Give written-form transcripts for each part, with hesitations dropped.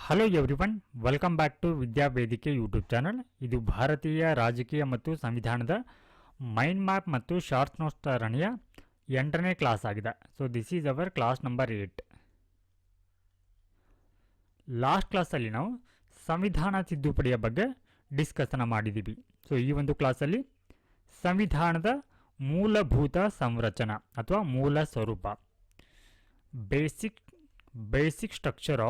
Hello everyone, welcome back to Vidya Vedike YouTube channel. ಇದು ಭಾರತೀಯ ರಾಜಕೀಯ ಮತ್ತು ಸಂವಿಧಾನದ ಮೈಂಡ್ ಮ್ಯಾಪ್ ಮತ್ತು ಶಾರ್ಟ್ ನೋಟ್ಸ್ ಸರಣಿಯ 8ನೇ ಕ್ಲಾಸ್ ಆಗಿದೆ. So this is our class number 8. Last ಕ್ಲಾಸಲ್ಲಿ ನಾವು ಸಂವಿಧಾನ ತಿದ್ದುಪಡಿಯ ಬಗ್ಗೆ ಡಿಸ್ಕಸನ್ನು ಮಾಡಿದ್ದೀವಿ. ಸೊ ಈ ಒಂದು ಕ್ಲಾಸಲ್ಲಿ ಸಂವಿಧಾನದ ಮೂಲಭೂತ ಸಂರಚನಾ ಅಥವಾ ಮೂಲ ಸ್ವರೂಪ, ಬೇಸಿಕ್ ಸ್ಟ್ರಕ್ಚರ್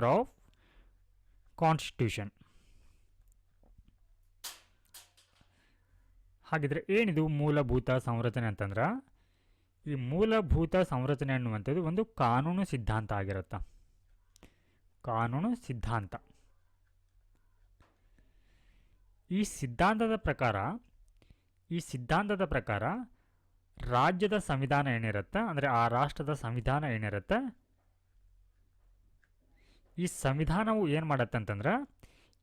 ಆಫ್ ಕಾನ್ಸ್ಟಿಟ್ಯೂಷನ್. ಹಾಗಿದ್ರೆ ಏನಿದು ಮೂಲಭೂತ ಸಂರಚನೆ ಅಂತಂದ್ರೆ, ಈ ಮೂಲಭೂತ ಸಂರಚನೆ ಅನ್ನುವಂಥದ್ದು ಒಂದು ಕಾನೂನು ಸಿದ್ಧಾಂತ ಆಗಿರುತ್ತೆ. ಕಾನೂನು ಸಿದ್ಧಾಂತ. ಈ ಸಿದ್ಧಾಂತದ ಪ್ರಕಾರ ರಾಜ್ಯದ ಸಂವಿಧಾನ ಏನಿರುತ್ತೆ, ಅಂದರೆ ಆ ರಾಷ್ಟ್ರದ ಸಂವಿಧಾನ ಏನಿರುತ್ತೆ, ಈ ಸಂವಿಧಾನವು ಏನು ಮಾಡುತ್ತೆ ಅಂತಂದ್ರೆ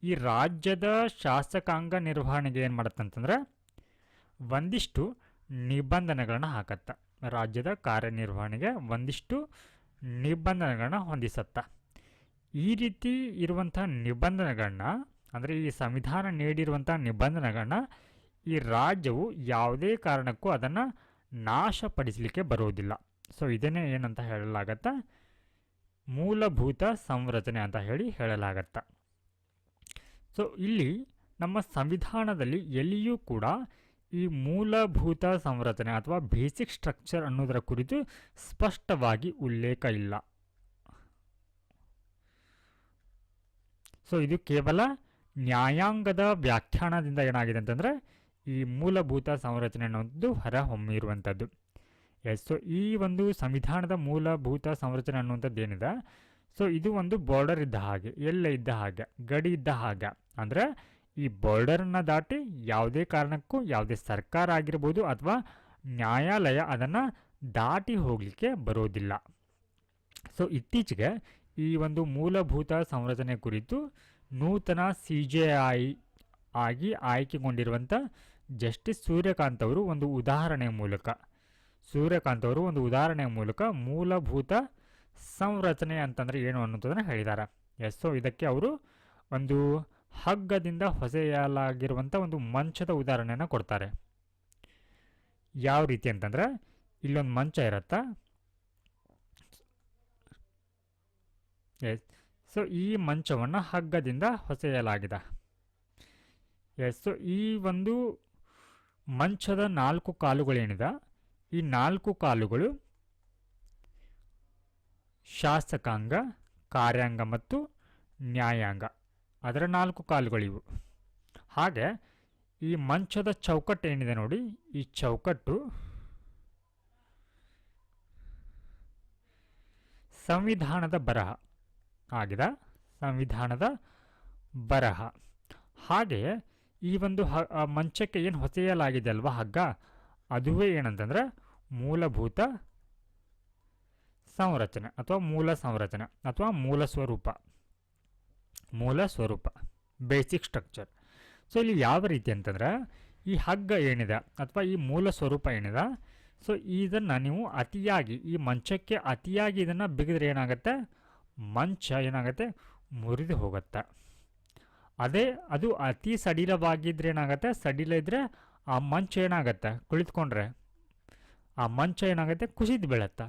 ಈ ರಾಜ್ಯದ ಶಾಸಕಾಂಗ ನಿರ್ವಹಣೆಗೆ ಏನು ಮಾಡುತ್ತೆ ಅಂತಂದ್ರೆ ಒಂದಿಷ್ಟು ನಿಬಂಧನೆಗಳನ್ನ ಹಾಕತ್ತ. ರಾಜ್ಯದ ಕಾರ್ಯನಿರ್ವಹಣೆಗೆ ಒಂದಿಷ್ಟು ನಿಬಂಧನೆಗಳನ್ನ ಹೊಂದಿಸತ್ತ. ಈ ರೀತಿ ಇರುವಂಥ ನಿಬಂಧನೆಗಳನ್ನ, ಅಂದರೆ ಈ ಸಂವಿಧಾನ ನೀಡಿರುವಂಥ ನಿಬಂಧನೆಗಳನ್ನ ಈ ರಾಜ್ಯವು ಯಾವುದೇ ಕಾರಣಕ್ಕೂ ಅದನ್ನು ನಾಶಪಡಿಸಲಿಕ್ಕೆ ಬರುವುದಿಲ್ಲ. ಸೊ ಇದನ್ನೇ ಏನಂತ ಹೇಳಲಾಗತ್ತೆ, ಮೂಲಭೂತ ಸಂರಚನೆ ಅಂತ ಹೇಳಲಾಗತ್ತೆ. ಸೊ ಇಲ್ಲಿ ನಮ್ಮ ಸಂವಿಧಾನದಲ್ಲಿ ಎಲ್ಲಿಯೂ ಕೂಡ ಈ ಮೂಲಭೂತ ಸಂರಚನೆ ಅಥವಾ ಬೇಸಿಕ್ ಸ್ಟ್ರಕ್ಚರ್ ಅನ್ನೋದರ ಕುರಿತು ಸ್ಪಷ್ಟವಾಗಿ ಉಲ್ಲೇಖ ಇಲ್ಲ. ಸೊ ಇದು ಕೇವಲ ನ್ಯಾಯಾಂಗದ ವ್ಯಾಖ್ಯಾನದಿಂದ ಏನಾಗಿದೆ ಅಂತಂದರೆ ಈ ಮೂಲಭೂತ ಸಂರಚನೆ ಅನ್ನೋದು ಹೊರಹೊಮ್ಮಿರುವಂಥದ್ದು. ಸೊ ಈ ಒಂದು ಸಂವಿಧಾನದ ಮೂಲಭೂತ ಸಂರಚನೆ ಅನ್ನುವಂಥದ್ದು ಏನಿದೆ, ಸೊ ಇದು ಒಂದು ಬಾರ್ಡರ್ ಇದ್ದ ಹಾಗೆ, ಎಲ್ಲೆ ಇದ್ದ ಹಾಗೆ, ಗಡಿ ಇದ್ದ ಹಾಗೆ. ಅಂದರೆ ಈ ಬಾರ್ಡರನ್ನು ದಾಟಿ ಯಾವುದೇ ಕಾರಣಕ್ಕೂ ಯಾವುದೇ ಸರ್ಕಾರ ಆಗಿರ್ಬೋದು ಅಥವಾ ನ್ಯಾಯಾಲಯ ಅದನ್ನು ದಾಟಿ ಹೋಗಲಿಕ್ಕೆ ಬರೋದಿಲ್ಲ. ಸೊ ಇತ್ತೀಚೆಗೆ ಈ ಒಂದು ಮೂಲಭೂತ ಸಂರಚನೆ ಕುರಿತು ನೂತನ CJI ಆಗಿ ಆಯ್ಕೆಗೊಂಡಿರುವಂಥ ಜಸ್ಟಿಸ್ ಸೂರ್ಯಕಾಂತ್ ಅವರು ಒಂದು ಉದಾಹರಣೆಯ ಮೂಲಕ ಮೂಲಭೂತ ಸಂರಚನೆ ಅಂತಂದರೆ ಏನು ಅನ್ನೋದನ್ನು ಹೇಳಿದ್ದಾರೆ. ಸೊ ಇದಕ್ಕೆ ಅವರು ಒಂದು ಹಗ್ಗದಿಂದ ಹೊಸೆಯಲಾಗಿರುವಂಥ ಒಂದು ಮಂಚದ ಉದಾಹರಣೆಯನ್ನು ಕೊಡ್ತಾರೆ. ಯಾವ ರೀತಿ ಅಂತಂದರೆ, ಇಲ್ಲೊಂದು ಮಂಚ ಇರುತ್ತಾ. ಸೊ ಈ ಮಂಚವನ್ನು ಹಗ್ಗದಿಂದ ಹೊಸೆಯಲಾಗಿದೆ. ಸೊ ಈ ಒಂದು ಮಂಚದ 4 ಕಾಲುಗಳೇನಿದೆ, ಈ 4 ಕಾಲುಗಳು ಶಾಸಕಾಂಗ, ಕಾರ್ಯಾಂಗ ಮತ್ತು ನ್ಯಾಯಾಂಗ, ಅದರ 4 ಕಾಲುಗಳಿವು. ಹಾಗೆ ಈ ಮಂಚದ ಚೌಕಟ್ಟು ಏನಿದೆ ನೋಡಿ, ಈ ಚೌಕಟ್ಟು ಸಂವಿಧಾನದ ಬರಹ ಆಗಿದೆ. ಸಂವಿಧಾನದ ಬರಹ. ಹಾಗೆಯೇ ಈ ಒಂದು ಮಂಚಕ್ಕೆ ಏನು ಹೊಸೆಯಲಾಗಿದೆ ಅಲ್ವಾ ಹಗ್ಗ, ಅದುವೇ ಏನಂತಂದರೆ ಮೂಲಭೂತ ಸಂರಚನೆ ಅಥವಾ ಮೂಲ ಸಂರಚನೆ ಅಥವಾ ಮೂಲ ಸ್ವರೂಪ, ಬೇಸಿಕ್ ಸ್ಟ್ರಕ್ಚರ್. ಸೊ ಇಲ್ಲಿ ಯಾವ ರೀತಿ ಅಂತಂದರೆ, ಈ ಹಗ್ಗ ಏನಿದೆ ಅಥವಾ ಈ ಮೂಲ ಸ್ವರೂಪ ಏನಿದೆ, ಸೊ ಇದನ್ನು ನೀವು ಈ ಮಂಚಕ್ಕೆ ಅತಿಯಾಗಿ ಇದನ್ನು ಬಿಗಿದ್ರೆ ಏನಾಗುತ್ತೆ, ಮಂಚ ಏನಾಗುತ್ತೆ, ಮುರಿದು ಹೋಗುತ್ತೆ. ಅದು ಅತಿ ಸಡಿಲವಾಗಿದ್ದರೆ ಏನಾಗುತ್ತೆ, ಸಡಿಲ ಇದ್ದರೆ ಆ ಮಂಚ ಏನಾಗುತ್ತೆ, ಕುಳಿತುಕೊಂಡ್ರೆ ಆ ಮಂಚ ಏನಾಗುತ್ತೆ, ಕುಸಿದು ಬೀಳುತ್ತೆ.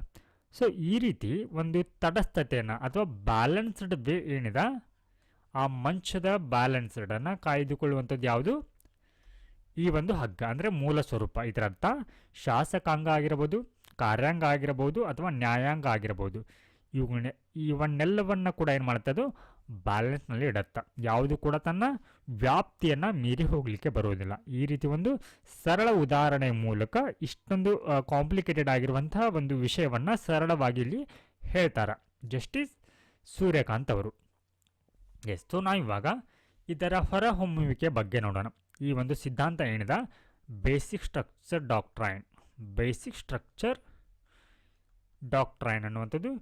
ಸೊ ಈ ರೀತಿ ಒಂದು ತಟಸ್ಥತೆಯನ್ನು ಅಥವಾ ಬ್ಯಾಲೆನ್ಸ್ಡ್ ವೇ ಏನಿದೆ, ಆ ಮಂಚದ ಬ್ಯಾಲೆನ್ಸ್ಡನ್ನು ಕಾಯ್ದುಕೊಳ್ಳುವಂಥದ್ದು ಯಾವುದು, ಈ ಒಂದು ಹಗ್ಗ ಅಂದರೆ ಮೂಲ ಸ್ವರೂಪ. ಇದರ ಅರ್ಥ ಶಾಸಕಾಂಗ ಆಗಿರ್ಬೋದು, ಕಾರ್ಯಾಂಗ ಆಗಿರ್ಬೋದು ಅಥವಾ ನ್ಯಾಯಾಂಗ ಆಗಿರ್ಬೋದು, ಇವನ್ನೆಲ್ಲವನ್ನು ಕೂಡ ಏನು ಮಾಡುತ್ತದು, ಬ್ಯಾಲೆನ್ಸ್ನಲ್ಲಿ ಇಡುತ್ತೆ. ಯಾವುದು ಕೂಡ ತನ್ನ ವ್ಯಾಪ್ತಿಯನ್ನು ಮೀರಿ ಹೋಗಲಿಕ್ಕೆ ಬರುವುದಿಲ್ಲ. ಈ ರೀತಿ ಒಂದು ಸರಳ ಉದಾಹರಣೆಯ ಮೂಲಕ ಇಷ್ಟೊಂದು ಕಾಂಪ್ಲಿಕೇಟೆಡ್ ಆಗಿರುವಂತಹ ಒಂದು ವಿಷಯವನ್ನು ಸರಳವಾಗಿ ಇಲ್ಲಿ ಹೇಳ್ತಾರೆ ಜಸ್ಟಿಸ್ ಸೂರ್ಯಕಾಂತ್ ಅವರು. ಸೊ ನಾವಿವಾಗ ಇದರ ಹೊರಹೊಮ್ಮುವಿಕೆ ಬಗ್ಗೆ ನೋಡೋಣ. ಈ ಒಂದು ಸಿದ್ಧಾಂತ ಏನಿದೆ, ಬೇಸಿಕ್ ಸ್ಟ್ರಕ್ಚರ್ ಡಾಕ್ಟ್ರೈನ್ ಅನ್ನುವಂಥದ್ದು,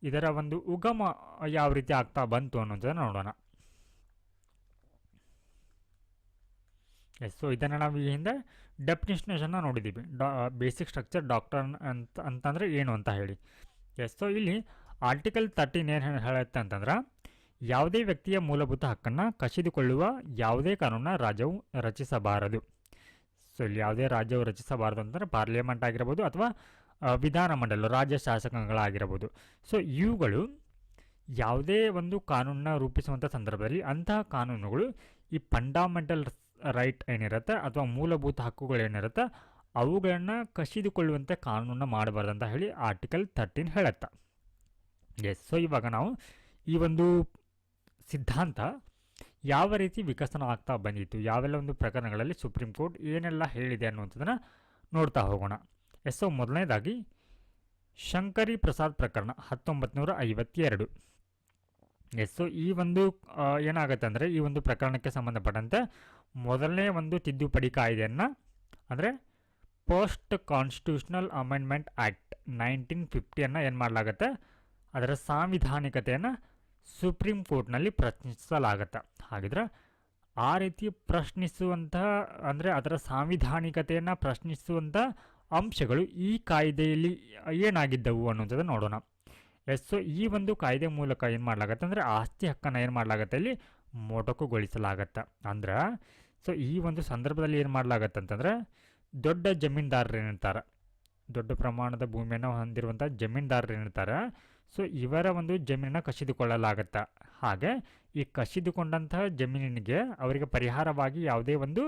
ಇದರ ಒಂದು ಉಗಮ ಯಾವ ರೀತಿ ಆಗ್ತಾ ಬಂತು ಅನ್ನೋದನ್ನು ನೋಡೋಣ. ಸೊ ಇದನ್ನು ನಾವು ಈ ಹಿಂದೆ ಡೆಫಿನಿಷನನ್ನು ನೋಡಿದ್ದೀವಿ. ಬೇಸಿಕ್ ಸ್ಟ್ರಕ್ಚರ್ ಡಾಕ್ಟ್ರೈನ್ ಅಂತಂದರೆ ಏನು ಅಂತ ಹೇಳಿ. ಸೊ ಇಲ್ಲಿ ಆರ್ಟಿಕಲ್ 13 ಏನು ಹೇಳುತ್ತೆ ಅಂತಂದ್ರೆ ಯಾವುದೇ ವ್ಯಕ್ತಿಯ ಮೂಲಭೂತ ಹಕ್ಕನ್ನು ಕಸಿದುಕೊಳ್ಳುವ ಯಾವುದೇ ಕಾನೂನನ್ನ ರಾಜ್ಯವು ರಚಿಸಬಾರದು. ಸೊ ಇಲ್ಲಿ ಯಾವುದೇ ರಾಜ್ಯವು ರಚಿಸಬಾರದು ಅಂತಂದರೆ ಪಾರ್ಲಿಮೆಂಟ್ ಆಗಿರ್ಬೋದು ಅಥವಾ ವಿಧಾನಮಂಡಲ ರಾಜ್ಯ ಶಾಸಕಗಳಾಗಿರ್ಬೋದು. ಸೊ ಇವುಗಳು ಯಾವುದೇ ಒಂದು ಕಾನೂನನ್ನ ರೂಪಿಸುವಂಥ ಸಂದರ್ಭದಲ್ಲಿ ಅಂತಹ ಕಾನೂನುಗಳು ಈ ಫಂಡಮೆಂಟಲ್ ರೈಟ್ ಏನಿರುತ್ತೆ ಅಥವಾ ಮೂಲಭೂತ ಹಕ್ಕುಗಳೇನಿರುತ್ತೆ ಅವುಗಳನ್ನು ಕಸಿದುಕೊಳ್ಳುವಂತೆ ಕಾನೂನನ್ನ ಮಾಡಬಾರ್ದು ಅಂತ ಹೇಳಿ ಆರ್ಟಿಕಲ್ 13 ಹೇಳುತ್ತೆ. ಎಸ್, ಸೊ ಇವಾಗ ನಾವು ಈ ಒಂದು ಸಿದ್ಧಾಂತ ಯಾವ ರೀತಿ ವಿಕಸನ ಆಗ್ತಾ ಬಂದಿತ್ತು, ಯಾವೆಲ್ಲ ಒಂದು ಪ್ರಕರಣಗಳಲ್ಲಿ ಸುಪ್ರೀಂ ಕೋರ್ಟ್ ಏನೆಲ್ಲ ಹೇಳಿದೆ ಅನ್ನುವಂಥದ್ದನ್ನು ನೋಡ್ತಾ ಹೋಗೋಣ. ಎಸ್, ಸೊ ಮೊದಲನೇದಾಗಿ ಶಂಕರಿ ಪ್ರಸಾದ್ ಪ್ರಕರಣ 1952. ಎಸ್, ಸೊ ಈ ಒಂದು ಏನಾಗುತ್ತೆ ಅಂದರೆ ಈ ಒಂದು ಪ್ರಕರಣಕ್ಕೆ ಸಂಬಂಧಪಟ್ಟಂತೆ ಮೊದಲನೇ ಒಂದು ತಿದ್ದುಪಡಿ ಕಾಯ್ದೆಯನ್ನು ಅಂದರೆ ಪೋಸ್ಟ್ ಕಾನ್ಸ್ಟಿಟ್ಯೂಷನಲ್ ಅಮೆಂಡ್ಮೆಂಟ್ ಆ್ಯಕ್ಟ್ 1950 ಏನು ಮಾಡಲಾಗುತ್ತೆ, ಅದರ ಸಾಂವಿಧಾನಿಕತೆಯನ್ನು ಸುಪ್ರೀಂ ಕೋರ್ಟ್ನಲ್ಲಿ ಪ್ರಶ್ನಿಸಲಾಗುತ್ತೆ. ಹಾಗಿದ್ರೆ ಆ ರೀತಿ ಪ್ರಶ್ನಿಸುವಂಥ ಅಂದರೆ ಅದರ ಸಾಂವಿಧಾನಿಕತೆಯನ್ನು ಪ್ರಶ್ನಿಸುವಂಥ ಅಂಶಗಳು ಈ ಕಾಯ್ದೆಯಲ್ಲಿ ಏನಾಗಿದ್ದವು ಅನ್ನೋಂಥದ್ದು ನೋಡೋಣ. ಎಸ್, ಸೊ ಈ ಒಂದು ಕಾಯ್ದೆ ಮೂಲಕ ಏನು ಮಾಡಲಾಗತ್ತೆ ಅಂದರೆ ಆಸ್ತಿ ಹಕ್ಕನ್ನು ಏನು ಮಾಡಲಾಗತ್ತೆ ಇಲ್ಲಿ ಮೊಟಕುಗೊಳಿಸಲಾಗತ್ತೆ. ಅಂದ್ರೆ ಸೊ ಈ ಒಂದು ಸಂದರ್ಭದಲ್ಲಿ ಏನು ಮಾಡಲಾಗತ್ತೆ ಅಂತಂದರೆ ದೊಡ್ಡ ಜಮೀನ್ದಾರರು ಏನಿರ್ತಾರೆ, ದೊಡ್ಡ ಪ್ರಮಾಣದ ಭೂಮಿಯನ್ನು ಹೊಂದಿರುವಂಥ ಜಮೀನ್ದಾರರು ಏನಿರ್ತಾರೆ, ಸೊ ಇವರ ಒಂದು ಜಮೀನನ್ನು ಕಸಿದುಕೊಳ್ಳಲಾಗತ್ತೆ. ಹಾಗೆ ಈ ಕಸಿದುಕೊಂಡಂತಹ ಜಮೀನಿಗೆ ಅವರಿಗೆ ಪರಿಹಾರವಾಗಿ ಯಾವುದೇ ಒಂದು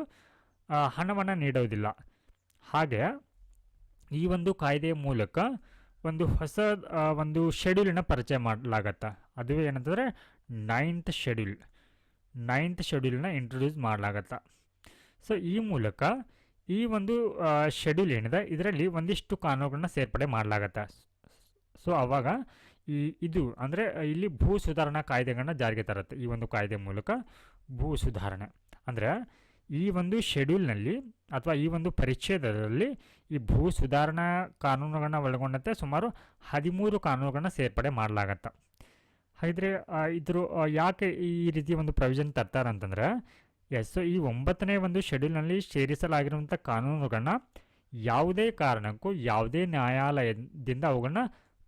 ಹಣವನ್ನು ನೀಡೋದಿಲ್ಲ. ಹಾಗೆ ಈ ಒಂದು ಕಾಯ್ದೆಯ ಮೂಲಕ ಒಂದು ಹೊಸ ಒಂದು ಶೆಡ್ಯೂಲಿನ ಪರಿಚಯ ಮಾಡಲಾಗತ್ತೆ. ಅದುವೇ ಏನಂತಂದರೆ ನೈನ್ತ್ ಶೆಡ್ಯೂಲ್ನ ಇಂಟ್ರೊಡ್ಯೂಸ್ ಮಾಡಲಾಗತ್ತೆ. ಸೊ ಈ ಮೂಲಕ ಈ ಒಂದು ಶೆಡ್ಯೂಲ್ ಏನಿದೆ ಇದರಲ್ಲಿ ಒಂದಿಷ್ಟು ಕಾನೂನುಗಳನ್ನ ಸೇರ್ಪಡೆ ಮಾಡಲಾಗತ್ತೆ. ಸೊ ಆವಾಗ ಇದು ಅಂದರೆ ಇಲ್ಲಿ ಭೂ ಸುಧಾರಣಾ ಕಾಯ್ದೆಗಳನ್ನ ಜಾರಿಗೆ ತರುತ್ತೆ. ಈ ಒಂದು ಕಾಯ್ದೆ ಮೂಲಕ ಭೂ ಸುಧಾರಣೆ ಅಂದರೆ ಈ ಒಂದು ಶೆಡ್ಯೂಲ್ನಲ್ಲಿ ಅಥವಾ ಈ ಒಂದು ಪರಿಚ್ಛೇದದಲ್ಲಿ ಈ ಭೂ ಸುಧಾರಣಾ ಕಾನೂನುಗಳನ್ನ ಒಳಗೊಂಡಂತೆ ಸುಮಾರು 13 ಕಾನೂನುಗಳನ್ನ ಸೇರ್ಪಡೆ ಮಾಡಲಾಗತ್ತೆ. ಹಾಗಿದ್ರೆ ಇದ್ರ ಯಾಕೆ ಈ ರೀತಿ ಒಂದು ಪ್ರೊವಿಷನ್ ತರ್ತಾರೆ ಅಂತಂದರೆ ಎಸ್, ಈ 9ನೇ ಒಂದು ಶೆಡ್ಯೂಲ್ನಲ್ಲಿ ಸೇರಿಸಲಾಗಿರುವಂಥ ಕಾನೂನುಗಳನ್ನ ಯಾವುದೇ ಕಾರಣಕ್ಕೂ ಯಾವುದೇ ನ್ಯಾಯಾಲಯದಿಂದ ಅವುಗಳನ್ನ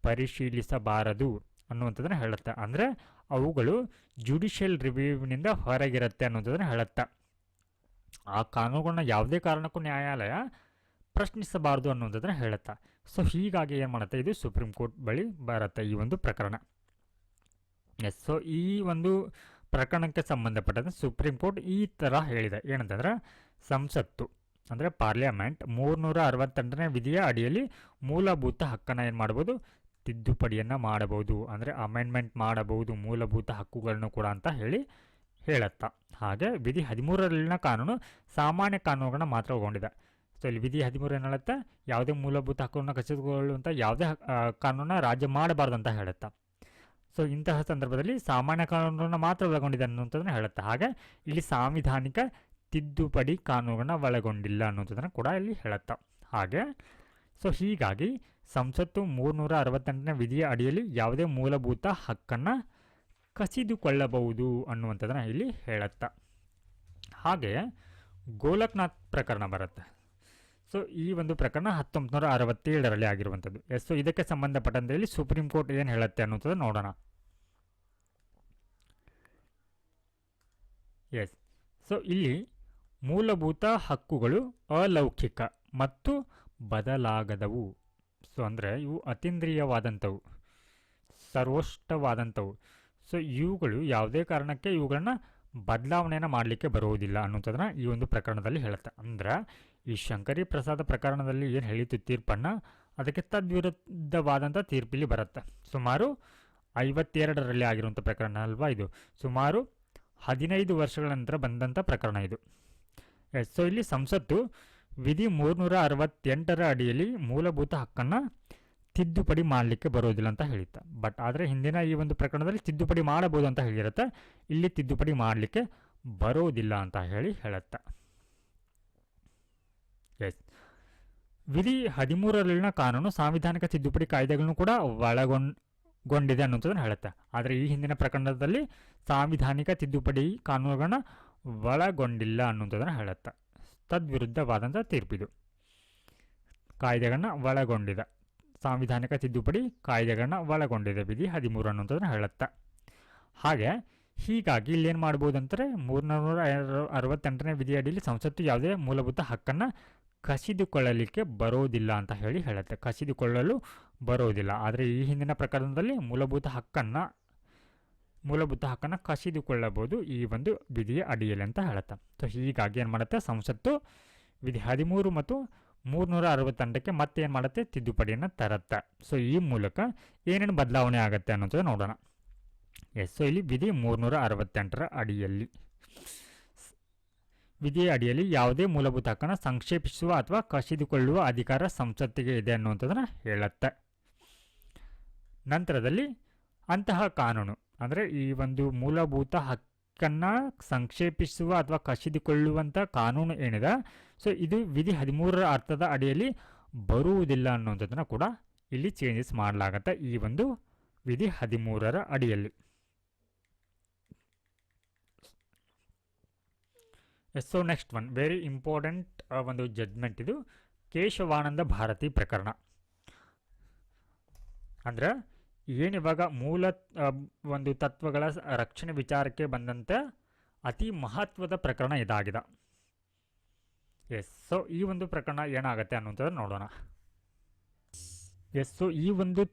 ಪರಿಶೀಲಿಸಬಾರದು ಅನ್ನುವಂಥದ್ದನ್ನು ಹೇಳುತ್ತೆ. ಅಂದರೆ ಅವುಗಳು ಜುಡಿಷಿಯಲ್ ರಿವ್ಯೂವಿನಿಂದ ಹೊರಗಿರುತ್ತೆ ಅನ್ನುವಂಥದ್ದನ್ನು ಹೇಳುತ್ತೆ. ಆ ಕಾನೂನುಗಳನ್ನ ಯಾವುದೇ ಕಾರಣಕ್ಕೂ ನ್ಯಾಯಾಲಯ ಪ್ರಶ್ನಿಸಬಾರ್ದು ಅನ್ನುವಂಥದ್ದನ್ನು ಹೇಳುತ್ತೆ. ಸೊ ಹೀಗಾಗಿ ಏನು ಮಾಡುತ್ತೆ, ಇದು ಸುಪ್ರೀಂ ಕೋರ್ಟ್ ಬಳಿ ಬರುತ್ತೆ ಈ ಒಂದು ಪ್ರಕರಣ. ಎಸ್, ಸೊ ಈ ಒಂದು ಪ್ರಕರಣಕ್ಕೆ ಸಂಬಂಧಪಟ್ಟಂತೆ ಸುಪ್ರೀಂ ಕೋರ್ಟ್ ಈ ಥರ ಹೇಳಿದೆ. ಏನಂತಂದರೆ ಸಂಸತ್ತು ಅಂದರೆ ಪಾರ್ಲಿಮೆಂಟ್ 368ನೇ ವಿಧಿಯ ಅಡಿಯಲ್ಲಿ ಮೂಲಭೂತ ಹಕ್ಕನ್ನು ಏನು ಮಾಡ್ಬೋದು, ತಿದ್ದುಪಡಿಯನ್ನು ಮಾಡಬಹುದು, ಅಂದರೆ ಅಮೆಂಡ್ಮೆಂಟ್ ಮಾಡಬಹುದು ಮೂಲಭೂತ ಹಕ್ಕುಗಳನ್ನು ಕೂಡ ಅಂತ ಹೇಳುತ್ತಾ. ಹಾಗೆ ವಿಧಿ 13ರಲ್ಲಿನ ಕಾನೂನು ಸಾಮಾನ್ಯ ಕಾನೂನುಗಳನ್ನ ಮಾತ್ರ ಒಳಗೊಂಡಿದೆ. ಸೊ ಇಲ್ಲಿ ವಿಧಿ 13 ಏನು ಹೇಳುತ್ತೆ, ಯಾವುದೇ ಮೂಲಭೂತ ಹಕ್ಕನ್ನು ಕಸಿದುಕೊಳ್ಳುವಂಥ ಯಾವುದೇ ಕಾನೂನನ್ನ ರಾಜ್ಯ ಮಾಡಬಾರ್ದು ಅಂತ ಹೇಳುತ್ತಾ. ಸೊ ಇಂತಹ ಸಂದರ್ಭದಲ್ಲಿ ಸಾಮಾನ್ಯ ಕಾನೂನನ್ನು ಮಾತ್ರ ಒಳಗೊಂಡಿದೆ ಅನ್ನುವಂಥದ್ದನ್ನು ಹೇಳುತ್ತೆ. ಹಾಗೆ ಇಲ್ಲಿ ಸಾಂವಿಧಾನಿಕ ತಿದ್ದುಪಡಿ ಕಾನೂನನ್ನು ಒಳಗೊಂಡಿಲ್ಲ ಅನ್ನುವಂಥದ್ದನ್ನು ಕೂಡ ಇಲ್ಲಿ ಹೇಳುತ್ತಾ. ಹಾಗೆ ಸೊ ಹೀಗಾಗಿ ಸಂಸತ್ತು 368ನೇ ವಿಧಿಯ ಅಡಿಯಲ್ಲಿ ಯಾವುದೇ ಮೂಲಭೂತ ಹಕ್ಕನ್ನು ಕಸಿದುಕೊಳ್ಳಬಹುದು ಅನ್ನುವಂಥದ್ದನ್ನು ಇಲ್ಲಿ ಹೇಳುತ್ತಾ. ಹಾಗೆ ಗೋಲಕ್ನಾಥ್ ಪ್ರಕರಣ ಬರುತ್ತೆ. ಸೊ ಈ ಒಂದು ಪ್ರಕರಣ 1967ರಲ್ಲಿ ಆಗಿರುವಂಥದ್ದು. ಎಸ್, ಸೊ ಇದಕ್ಕೆ ಸಂಬಂಧಪಟ್ಟಂತೆ ಇಲ್ಲಿ ಸುಪ್ರೀಂ ಕೋರ್ಟ್ ಏನು ಹೇಳುತ್ತೆ ಅನ್ನುವಂಥದ್ದು ನೋಡೋಣ. ಎಸ್, ಸೊ ಇಲ್ಲಿ ಮೂಲಭೂತ ಹಕ್ಕುಗಳು ಅಲೌಕಿಕ ಮತ್ತು ಬದಲಾಗದವು. ಸೊ ಅಂದರೆ ಇವು ಅತೀಂದ್ರಿಯವಾದಂಥವು, ಸರ್ವೋಷ್ಟವಾದಂಥವು. ಸೊ ಇವುಗಳು ಯಾವುದೇ ಕಾರಣಕ್ಕೆ ಇವುಗಳನ್ನ ಬದಲಾವಣೆಯನ್ನು ಮಾಡಲಿಕ್ಕೆ ಬರುವುದಿಲ್ಲ ಅನ್ನುವಂಥದ್ದನ್ನ ಈ ಒಂದು ಪ್ರಕರಣದಲ್ಲಿ ಹೇಳುತ್ತೆ. ಅಂದ್ರೆ ಈ ಶಂಕರಿ ಪ್ರಸಾದ ಪ್ರಕರಣದಲ್ಲಿ ಏನು ಹೇಳಿತು ತೀರ್ಪನ್ನು, ಅದಕ್ಕೆ ತದ್ವಿರುದ್ಧವಾದಂಥ ತೀರ್ಪಿಲ್ಲಿ ಬರುತ್ತೆ. ಸುಮಾರು 52ರಲ್ಲಿ ಆಗಿರುವಂಥ ಪ್ರಕರಣ ಅಲ್ವಾ ಇದು. ಸುಮಾರು 15 ವರ್ಷಗಳ ನಂತರ ಬಂದಂಥ ಪ್ರಕರಣ ಇದು. ಸೊ ಇಲ್ಲಿ ಸಂಸತ್ತು ವಿಧಿ 368ರ ಅಡಿಯಲ್ಲಿ ಮೂಲಭೂತ ಹಕ್ಕನ್ನು ತಿದ್ದುಪಡಿ ಮಾಡಲಿಕ್ಕೆ ಬರೋದಿಲ್ಲ ಅಂತ ಹೇಳಿತ್ತು. ಬಟ್ ಆದರೆ ಹಿಂದಿನ ಈ ಒಂದು ಪ್ರಕರಣದಲ್ಲಿ ತಿದ್ದುಪಡಿ ಮಾಡಬಹುದು ಅಂತ ಹೇಳಿರುತ್ತೆ. ಇಲ್ಲಿ ತಿದ್ದುಪಡಿ ಮಾಡಲಿಕ್ಕೆ ಬರೋದಿಲ್ಲ ಅಂತ ಹೇಳುತ್ತೆ. ಎಸ್, ವಿಧಿ 13ರಲ್ಲಿನ ಕಾನೂನು ಸಾಂವಿಧಾನಿಕ ತಿದ್ದುಪಡಿ ಕಾಯ್ದೆಗಳನ್ನು ಕೂಡ ಒಳಗೊಂಡಿದೆ ಅನ್ನುವಂಥದ್ದನ್ನು ಹೇಳುತ್ತೆ. ಆದರೆ ಈ ಹಿಂದಿನ ಪ್ರಕರಣದಲ್ಲಿ ಸಾಂವಿಧಾನಿಕ ತಿದ್ದುಪಡಿ ಕಾನೂನುಗಳನ್ನ ಒಳಗೊಂಡಿಲ್ಲ ಅನ್ನುವಂಥದ್ದನ್ನು ಹೇಳುತ್ತೆ. ತದ್ವಿರುದ್ಧವಾದಂಥ ತೀರ್ಪಿದು, ಕಾಯ್ದೆಗಳನ್ನ ಒಳಗೊಂಡಿದೆ. ಸಾಂವಿಧಾನಿಕ ತಿದ್ದುಪಡಿ ಕಾಯ್ದೆಗಳನ್ನ ಒಳಗೊಂಡಿದೆ ವಿಧಿ 13 ಅನ್ನೋಂಥದ್ದನ್ನ ಹೇಳುತ್ತೆ. ಹಾಗೆ ಹೀಗಾಗಿ ಇಲ್ಲೇನು ಮಾಡ್ಬೋದು ಅಂತಾರೆ 368ನೇ ವಿಧಿ ಅಡಿಯಲ್ಲಿ ಸಂಸತ್ತು ಯಾವುದೇ ಮೂಲಭೂತ ಹಕ್ಕನ್ನು ಕಸಿದುಕೊಳ್ಳಲಿಕ್ಕೆ ಬರೋದಿಲ್ಲ ಅಂತ ಹೇಳುತ್ತೆ. ಕಸಿದುಕೊಳ್ಳಲು ಬರೋದಿಲ್ಲ. ಆದರೆ ಈ ಹಿಂದಿನ ಪ್ರಕರಣದಲ್ಲಿ ಮೂಲಭೂತ ಹಕ್ಕನ್ನು ಕಸಿದುಕೊಳ್ಳಬಹುದು ಈ ಒಂದು ವಿಧಿಯ ಅಡಿಯಲ್ಲಿ ಅಂತ ಹೇಳುತ್ತೆ. ಸೊ ಹೀಗಾಗಿ ಏನು ಮಾಡುತ್ತೆ ಸಂಸತ್ತು ವಿಧಿ 13 ಮತ್ತು 368ಕ್ಕೆ ಮತ್ತೆ ಏನು ಮಾಡುತ್ತೆ ತಿದ್ದುಪಡಿಯನ್ನು ತರುತ್ತೆ. ಸೊ ಈ ಮೂಲಕ ಏನೇನು ಬದಲಾವಣೆ ಆಗುತ್ತೆ ಅನ್ನೋದು ನೋಡೋಣ. ಸೊ ಇಲ್ಲಿ ವಿಧಿ 368ರ ಅಡಿಯಲ್ಲಿ ವಿಧಿಯ ಅಡಿಯಲ್ಲಿ ಯಾವುದೇ ಮೂಲಭೂತ ಹಕ್ಕನ್ನು ಸಂಕ್ಷೇಪಿಸುವ ಅಥವಾ ಕಸಿದುಕೊಳ್ಳುವ ಅಧಿಕಾರ ಸಂಸತ್ತಿಗೆ ಇದೆ ಅನ್ನುವಂಥದ್ದನ್ನು ಹೇಳುತ್ತೆ. ನಂತರದಲ್ಲಿ ಅಂತಹ ಕಾನೂನು ಅಂದರೆ ಈ ಒಂದು ಮೂಲಭೂತ ಹಕ್ಕನ್ನು ಸಂಕ್ಷೇಪಿಸುವ ಅಥವಾ ಕಸಿದುಕೊಳ್ಳುವಂಥ ಕಾನೂನು ಏನಿದೆ ಸೊ ಇದು ವಿಧಿ 13ರ ಅರ್ಥದ ಅಡಿಯಲ್ಲಿ ಬರುವುದಿಲ್ಲ ಅನ್ನುವಂಥದ್ದನ್ನು ಕೂಡ ಇಲ್ಲಿ ಚೇಂಜಸ್ ಮಾಡಲಾಗತ್ತೆ ಈ ಒಂದು ವಿಧಿ 13ರ ಅಡಿಯಲ್ಲಿ. So next one very important ಒಂದು ಜಡ್ಜ್ಮೆಂಟ್ ಇದು ಕೇಶವಾನಂದ ಭಾರತಿ ಪ್ರಕರಣ. ಅಂದ್ರೆ ಏನಿವಾಗ ಮೂಲ ಒಂದು ತತ್ವಗಳ ರಕ್ಷಣೆ ವಿಚಾರಕ್ಕೆ ಬಂದಂತೆ ಅತಿ ಮಹತ್ವದ ಪ್ರಕರಣ ಇದಾಗಿದೆ. ಸೊ ಈ ಒಂದು ಪ್ರಕರಣ ಏನಾಗುತ್ತೆ ಅನ್ನುವಂಥದ್ದು ನೋಡೋಣ. ಸೊ ಈ ಒಂದು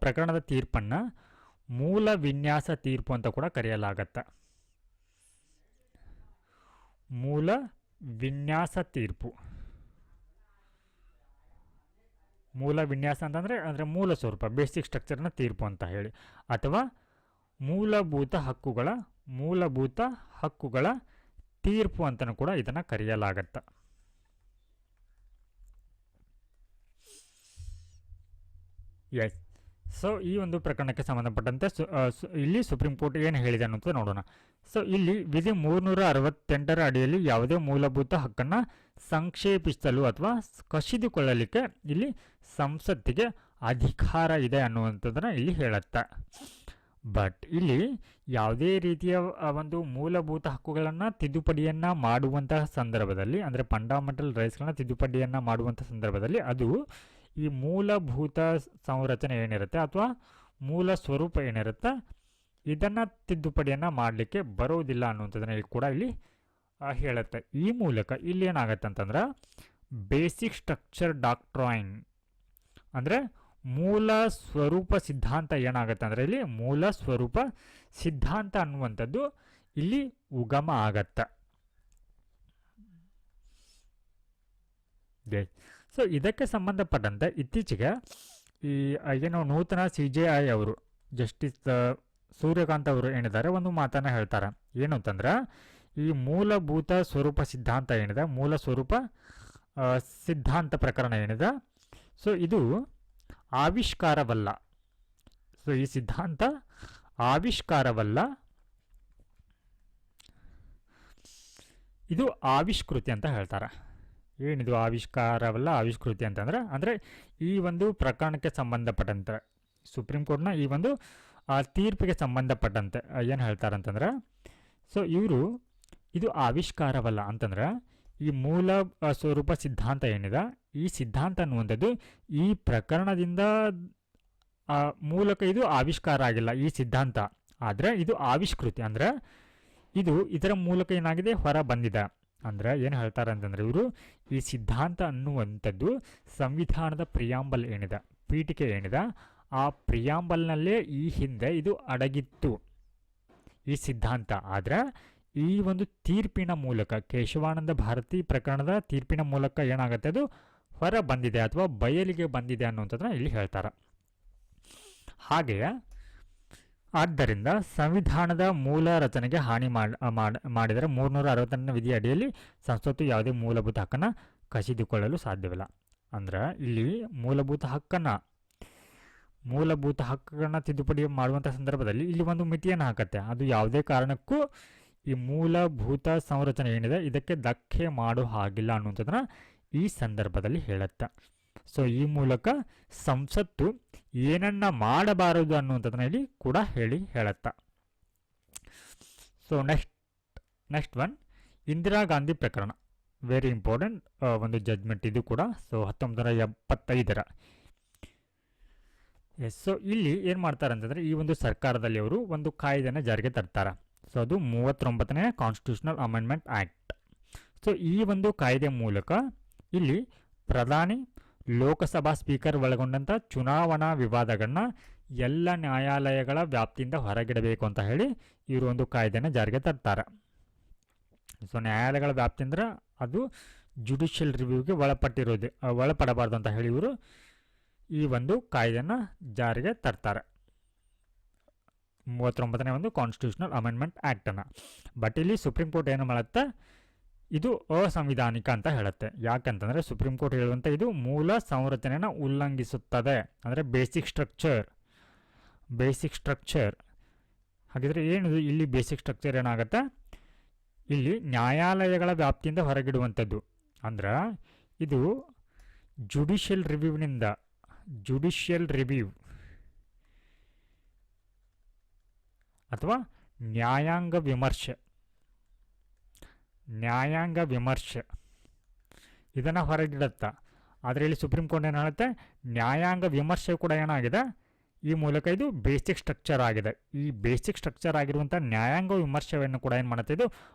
ಪ್ರಕರಣದ ತೀರ್ಪನ್ನು ಮೂಲ ವಿನ್ಯಾಸ ತೀರ್ಪು ಅಂತ ಕೂಡ ಕರೆಯಲಾಗತ್ತೆ. ಮೂಲ ವಿನ್ಯಾಸ ತೀರ್ಪು. ಮೂಲ ವಿನ್ಯಾಸ ಅಂದರೆ ಮೂಲ ಸ್ವರೂಪ ಬೇಸಿಕ್ ಸ್ಟ್ರಕ್ಚರ್ನ ತೀರ್ಪು ಅಂತ ಹೇಳಿ, ಅಥವಾ ಮೂಲಭೂತ ಹಕ್ಕುಗಳ ತೀರ್ಪು ಅಂತಲೂ ಕೂಡ ಇದನ್ನು ಕರೆಯಲಾಗತ್ತೆ. ಎಸ್. ಸೊ ಈ ಒಂದು ಪ್ರಕರಣಕ್ಕೆ ಸಂಬಂಧಪಟ್ಟಂತೆ ಇಲ್ಲಿ ಸುಪ್ರೀಂ ಕೋರ್ಟ್ ಏನು ಹೇಳಿದೆ ಅನ್ನೋದು ನೋಡೋಣ. ಸೊ ಇಲ್ಲಿ ವಿಧಿ 368ರ ಅಡಿಯಲ್ಲಿ ಯಾವುದೇ ಮೂಲಭೂತ ಹಕ್ಕನ್ನು ಸಂಕ್ಷೇಪಿಸಲು ಅಥವಾ ಕಸಿದುಕೊಳ್ಳಲಿಕ್ಕೆ ಇಲ್ಲಿ ಸಂಸತ್ತಿಗೆ ಅಧಿಕಾರ ಇದೆ ಅನ್ನುವಂಥದ್ದನ್ನು ಇಲ್ಲಿ ಹೇಳುತ್ತೆ. ಬಟ್ ಇಲ್ಲಿ ಯಾವುದೇ ರೀತಿಯ ಒಂದು ಮೂಲಭೂತ ಹಕ್ಕುಗಳನ್ನು ತಿದ್ದುಪಡಿಯನ್ನು ಮಾಡುವಂತಹ ಸಂದರ್ಭದಲ್ಲಿ ಅಂದರೆ ಫಂಡಮೆಂಟಲ್ ರೈಟ್ಸ್ಗಳನ್ನ ತಿದ್ದುಪಡಿಯನ್ನು ಮಾಡುವಂಥ ಸಂದರ್ಭದಲ್ಲಿ ಅದು ಈ ಮೂಲಭೂತ ಸಂರಚನೆ ಏನಿರುತ್ತೆ ಅಥವಾ ಮೂಲ ಸ್ವರೂಪ ಏನಿರುತ್ತೆ ಇದನ್ನು ತಿದ್ದುಪಡಿಯನ್ನು ಮಾಡಲಿಕ್ಕೆ ಬರೋದಿಲ್ಲ ಅನ್ನುವಂಥದ್ದನ್ನು ಕೂಡ ಇಲ್ಲಿ ಹೇಳುತ್ತೆ. ಈ ಮೂಲಕ ಇಲ್ಲಿ ಏನಾಗುತ್ತೆ ಅಂತಂದ್ರೆ ಬೇಸಿಕ್ ಸ್ಟ್ರಕ್ಚರ್ ಡಾಕ್ಟ್ರೈನ್ ಅಂದರೆ ಮೂಲ ಸ್ವರೂಪ ಸಿದ್ಧಾಂತ ಏನಾಗುತ್ತೆ ಅಂದರೆ ಇಲ್ಲಿ ಮೂಲ ಸ್ವರೂಪ ಸಿದ್ಧಾಂತ ಅನ್ನುವಂಥದ್ದು ಇಲ್ಲಿ ಉಗಮ ಆಗತ್ತೆ. ಸೊ ಇದಕ್ಕೆ ಸಂಬಂಧಪಟ್ಟಂತೆ ಇತ್ತೀಚೆಗೆ ಈ ಏನು ನೂತನ CJI ಅವರು ಜಸ್ಟಿಸ್ ಸೂರ್ಯಕಾಂತ್ ಅವರು ಏನಿದ್ದಾರೆ ಒಂದು ಮಾತನ್ನು ಹೇಳ್ತಾರೆ. ಏನು ಅಂತಂದ್ರೆ ಈ ಮೂಲಭೂತ ಸ್ವರೂಪ ಸಿದ್ಧಾಂತ ಏನಿದೆ ಮೂಲ ಸ್ವರೂಪ ಸಿದ್ಧಾಂತ ಪ್ರಕರಣ ಏನಿದೆ ಸೊ ಇದು ಆವಿಷ್ಕಾರವಲ್ಲ. ಸೊ ಈ ಸಿದ್ಧಾಂತ ಆವಿಷ್ಕಾರವಲ್ಲ, ಇದು ಆವಿಷ್ಕೃತಿ ಅಂತ ಹೇಳ್ತಾರೆ. ಏನಿದು ಆವಿಷ್ಕಾರವಲ್ಲ ಆವಿಷ್ಕೃತಿ ಅಂತಂದರೆ ಅಂದರೆ ಈ ಒಂದು ಪ್ರಕರಣಕ್ಕೆ ಸಂಬಂಧಪಟ್ಟಂತೆ ಸುಪ್ರೀಂ ಕೋರ್ಟ್ನ ಈ ಒಂದು ತೀರ್ಪಿಗೆ ಸಂಬಂಧಪಟ್ಟಂತೆ ಏನು ಹೇಳ್ತಾರೆ ಅಂತಂದ್ರೆ ಸೊ ಇವರು ಇದು ಆವಿಷ್ಕಾರವಲ್ಲ ಅಂತಂದ್ರೆ ಈ ಮೂಲ ಸ್ವರೂಪ ಸಿದ್ಧಾಂತ ಏನಿದೆ ಈ ಸಿದ್ಧಾಂತ ಅನ್ನುವಂಥದ್ದು ಈ ಪ್ರಕರಣದಿಂದ ಮೂಲಕ ಇದು ಆವಿಷ್ಕಾರ ಆಗಿಲ್ಲ ಈ ಸಿದ್ಧಾಂತ, ಆದರೆ ಇದು ಆವಿಷ್ಕೃತಿ ಅಂದರೆ ಇದು ಇದರ ಮೂಲಕ ಏನಾಗಿದೆ ಹೊರ ಬಂದಿದೆ. ಅಂದರೆ ಏನು ಹೇಳ್ತಾರೆ ಅಂತಂದರೆ ಇವರು ಈ ಸಿದ್ಧಾಂತ ಅನ್ನುವಂಥದ್ದು ಸಂವಿಧಾನದ ಪ್ರಿಯಾಂಬಲ್ ಏನಿದೆ ಪೀಠಿಕೆ ಏನಿದೆ ಆ ಪ್ರಿಯಾಂಬಲ್ನಲ್ಲೇ ಈ ಹಿಂದೆ ಇದು ಅಡಗಿತ್ತು ಈ ಸಿದ್ಧಾಂತ. ಆದರೆ ಈ ಒಂದು ತೀರ್ಪಿನ ಮೂಲಕ ಕೇಶವಾನಂದ ಭಾರತಿ ಪ್ರಕರಣದ ತೀರ್ಪಿನ ಮೂಲಕ ಏನಾಗುತ್ತೆ ಅದು ಹೊರ ಬಂದಿದೆ ಅಥವಾ ಬಯಲಿಗೆ ಬಂದಿದೆ ಅನ್ನುವಂಥದ್ದನ್ನ ಇಲ್ಲಿ ಹೇಳ್ತಾರೆ. ಹಾಗೆಯೇ ಆದ್ದರಿಂದ ಸಂವಿಧಾನದ ಮೂಲ ರಚನೆಗೆ ಹಾನಿ ಮಾಡಿದರೆ 368ನೇ ವಿಧಿ ಅಡಿಯಲ್ಲಿ ಸಂಸತ್ತು ಯಾವುದೇ ಮೂಲಭೂತ ಹಕ್ಕನ್ನು ಕಸಿದುಕೊಳ್ಳಲು ಸಾಧ್ಯವಿಲ್ಲ. ಅಂದ್ರೆ ಇಲ್ಲಿ ಮೂಲಭೂತ ಹಕ್ಕನ್ನು ತಿದ್ದುಪಡಿ ಮಾಡುವಂಥ ಸಂದರ್ಭದಲ್ಲಿ ಇಲ್ಲಿ ಒಂದು ಮಿತಿಯನ್ನು ಹಾಕತ್ತೆ. ಅದು ಯಾವುದೇ ಕಾರಣಕ್ಕೂ ಈ ಮೂಲಭೂತ ಸಂರಚನೆ ಏನಿದೆ ಇದಕ್ಕೆ ಧಕ್ಕೆ ಮಾಡೋ ಹಾಗಿಲ್ಲ ಅನ್ನುವಂಥದ್ದನ್ನ ಈ ಸಂದರ್ಭದಲ್ಲಿ ಹೇಳುತ್ತೆ. ಸೊ ಈ ಮೂಲಕ ಸಂಸತ್ತು ಏನನ್ನ ಮಾಡಬಾರದು ಅನ್ನುವಂಥದ್ದನ್ನ ಇಲ್ಲಿ ಕೂಡ ಹೇಳುತ್ತೆ. So next one Indira Gandhi ಪ್ರಕರಣ ವೆರಿ ಇಂಪಾರ್ಟೆಂಟ್ ಒಂದು ಜಡ್ಜ್ಮೆಂಟ್ ಇದು ಕೂಡ. So 1975 S. ಸೊ ಇಲ್ಲಿ ಏನು ಮಾಡ್ತಾರೆ ಅಂತಂದರೆ ಈ ಒಂದು ಸರ್ಕಾರದಲ್ಲಿ ಅವರು ಒಂದು ಕಾಯ್ದೆನ ಜಾರಿಗೆ ತರ್ತಾರೆ. ಸೊ ಅದು 39ನೇ ಕಾನ್ಸ್ಟಿಟ್ಯೂಷನಲ್ ಅಮೆಂಡ್ಮೆಂಟ್ ಆ್ಯಕ್ಟ್. ಸೊ ಈ ಒಂದು ಕಾಯ್ದೆ ಮೂಲಕ ಇಲ್ಲಿ ಪ್ರಧಾನಿ, ಲೋಕಸಭಾ ಸ್ಪೀಕರ್ ಒಳಗೊಂಡಂಥ ಚುನಾವಣಾ ವಿವಾದಗಳನ್ನ ಎಲ್ಲ ನ್ಯಾಯಾಲಯಗಳ ವ್ಯಾಪ್ತಿಯಿಂದ ಹೊರಗಿಡಬೇಕು ಅಂತ ಹೇಳಿ ಇವರು ಒಂದು ಕಾಯ್ದೆನ ಜಾರಿಗೆ ತರ್ತಾರೆ. ಸೊ ನ್ಯಾಯಾಲಯಗಳ ವ್ಯಾಪ್ತಿ ಅಂದ್ರೆ ಅದು ಜುಡಿಷಿಯಲ್ ರಿವ್ಯೂಗೆ ಒಳಪಡಬಾರ್ದು ಅಂತ ಹೇಳಿ ಇವರು ಈ ಒಂದು ಕಾಯ್ದೆನ ಜಾರಿಗೆ ತರ್ತಾರೆ, 39ನೇ ಒಂದು ಕಾನ್ಸ್ಟಿಟ್ಯೂಷನಲ್ ಅಮೆಂಡ್ಮೆಂಟ್ ಆ್ಯಕ್ಟನ್ನು. ಬಟ್ ಇಲ್ಲಿ ಸುಪ್ರೀಂ ಕೋರ್ಟ್ ಏನು ಮಾಡುತ್ತೆ, ಇದು ಅಸಂವಿಧಾನಿಕ ಅಂತ ಹೇಳುತ್ತೆ. ಯಾಕಂತಂದರೆ ಸುಪ್ರೀಂ ಕೋರ್ಟ್ ಹೇಳುವಂಥ ಇದು ಮೂಲ ಸಂರಚನೆಯನ್ನು ಉಲ್ಲಂಘಿಸುತ್ತದೆ, ಅಂದರೆ ಬೇಸಿಕ್ ಸ್ಟ್ರಕ್ಚರ್. ಹಾಗಿದ್ರೆ ಏನಿದು ಇಲ್ಲಿ ಬೇಸಿಕ್ ಸ್ಟ್ರಕ್ಚರ್ ಏನಾಗುತ್ತೆ, ಇಲ್ಲಿ ನ್ಯಾಯಾಲಯಗಳ ವ್ಯಾಪ್ತಿಯಿಂದ ಹೊರಗಿಡುವಂಥದ್ದು. ಅಂದ್ರೆ ಇದು ಜುಡಿಷಿಯಲ್ ರಿವ್ಯೂ ಅಥವಾ ನ್ಯಾಯಾಂಗ ವಿಮರ್ಶೆ ಇದನ್ನು ಹೊರಗಿಡುತ್ತಾ. ಆದರೆ ಇಲ್ಲಿ ಸುಪ್ರೀಂ ಕೋರ್ಟ್ ಏನು ಹೇಳುತ್ತೆ, ನ್ಯಾಯಾಂಗ ವಿಮರ್ಶೆ ಕೂಡ ಏನಾಗಿದೆ ಈ ಮೂಲಕ ಇದು ಬೇಸಿಕ್ ಸ್ಟ್ರಕ್ಚರ್ ಆಗಿದೆ. ಈ ಬೇಸಿಕ್ ಸ್ಟ್ರಕ್ಚರ್ ಆಗಿರುವಂಥ ನ್ಯಾಯಾಂಗ ವಿಮರ್ಶೆಯನ್ನು ಕೂಡ ಏನು ಮಾಡುತ್ತೆ, ಇದು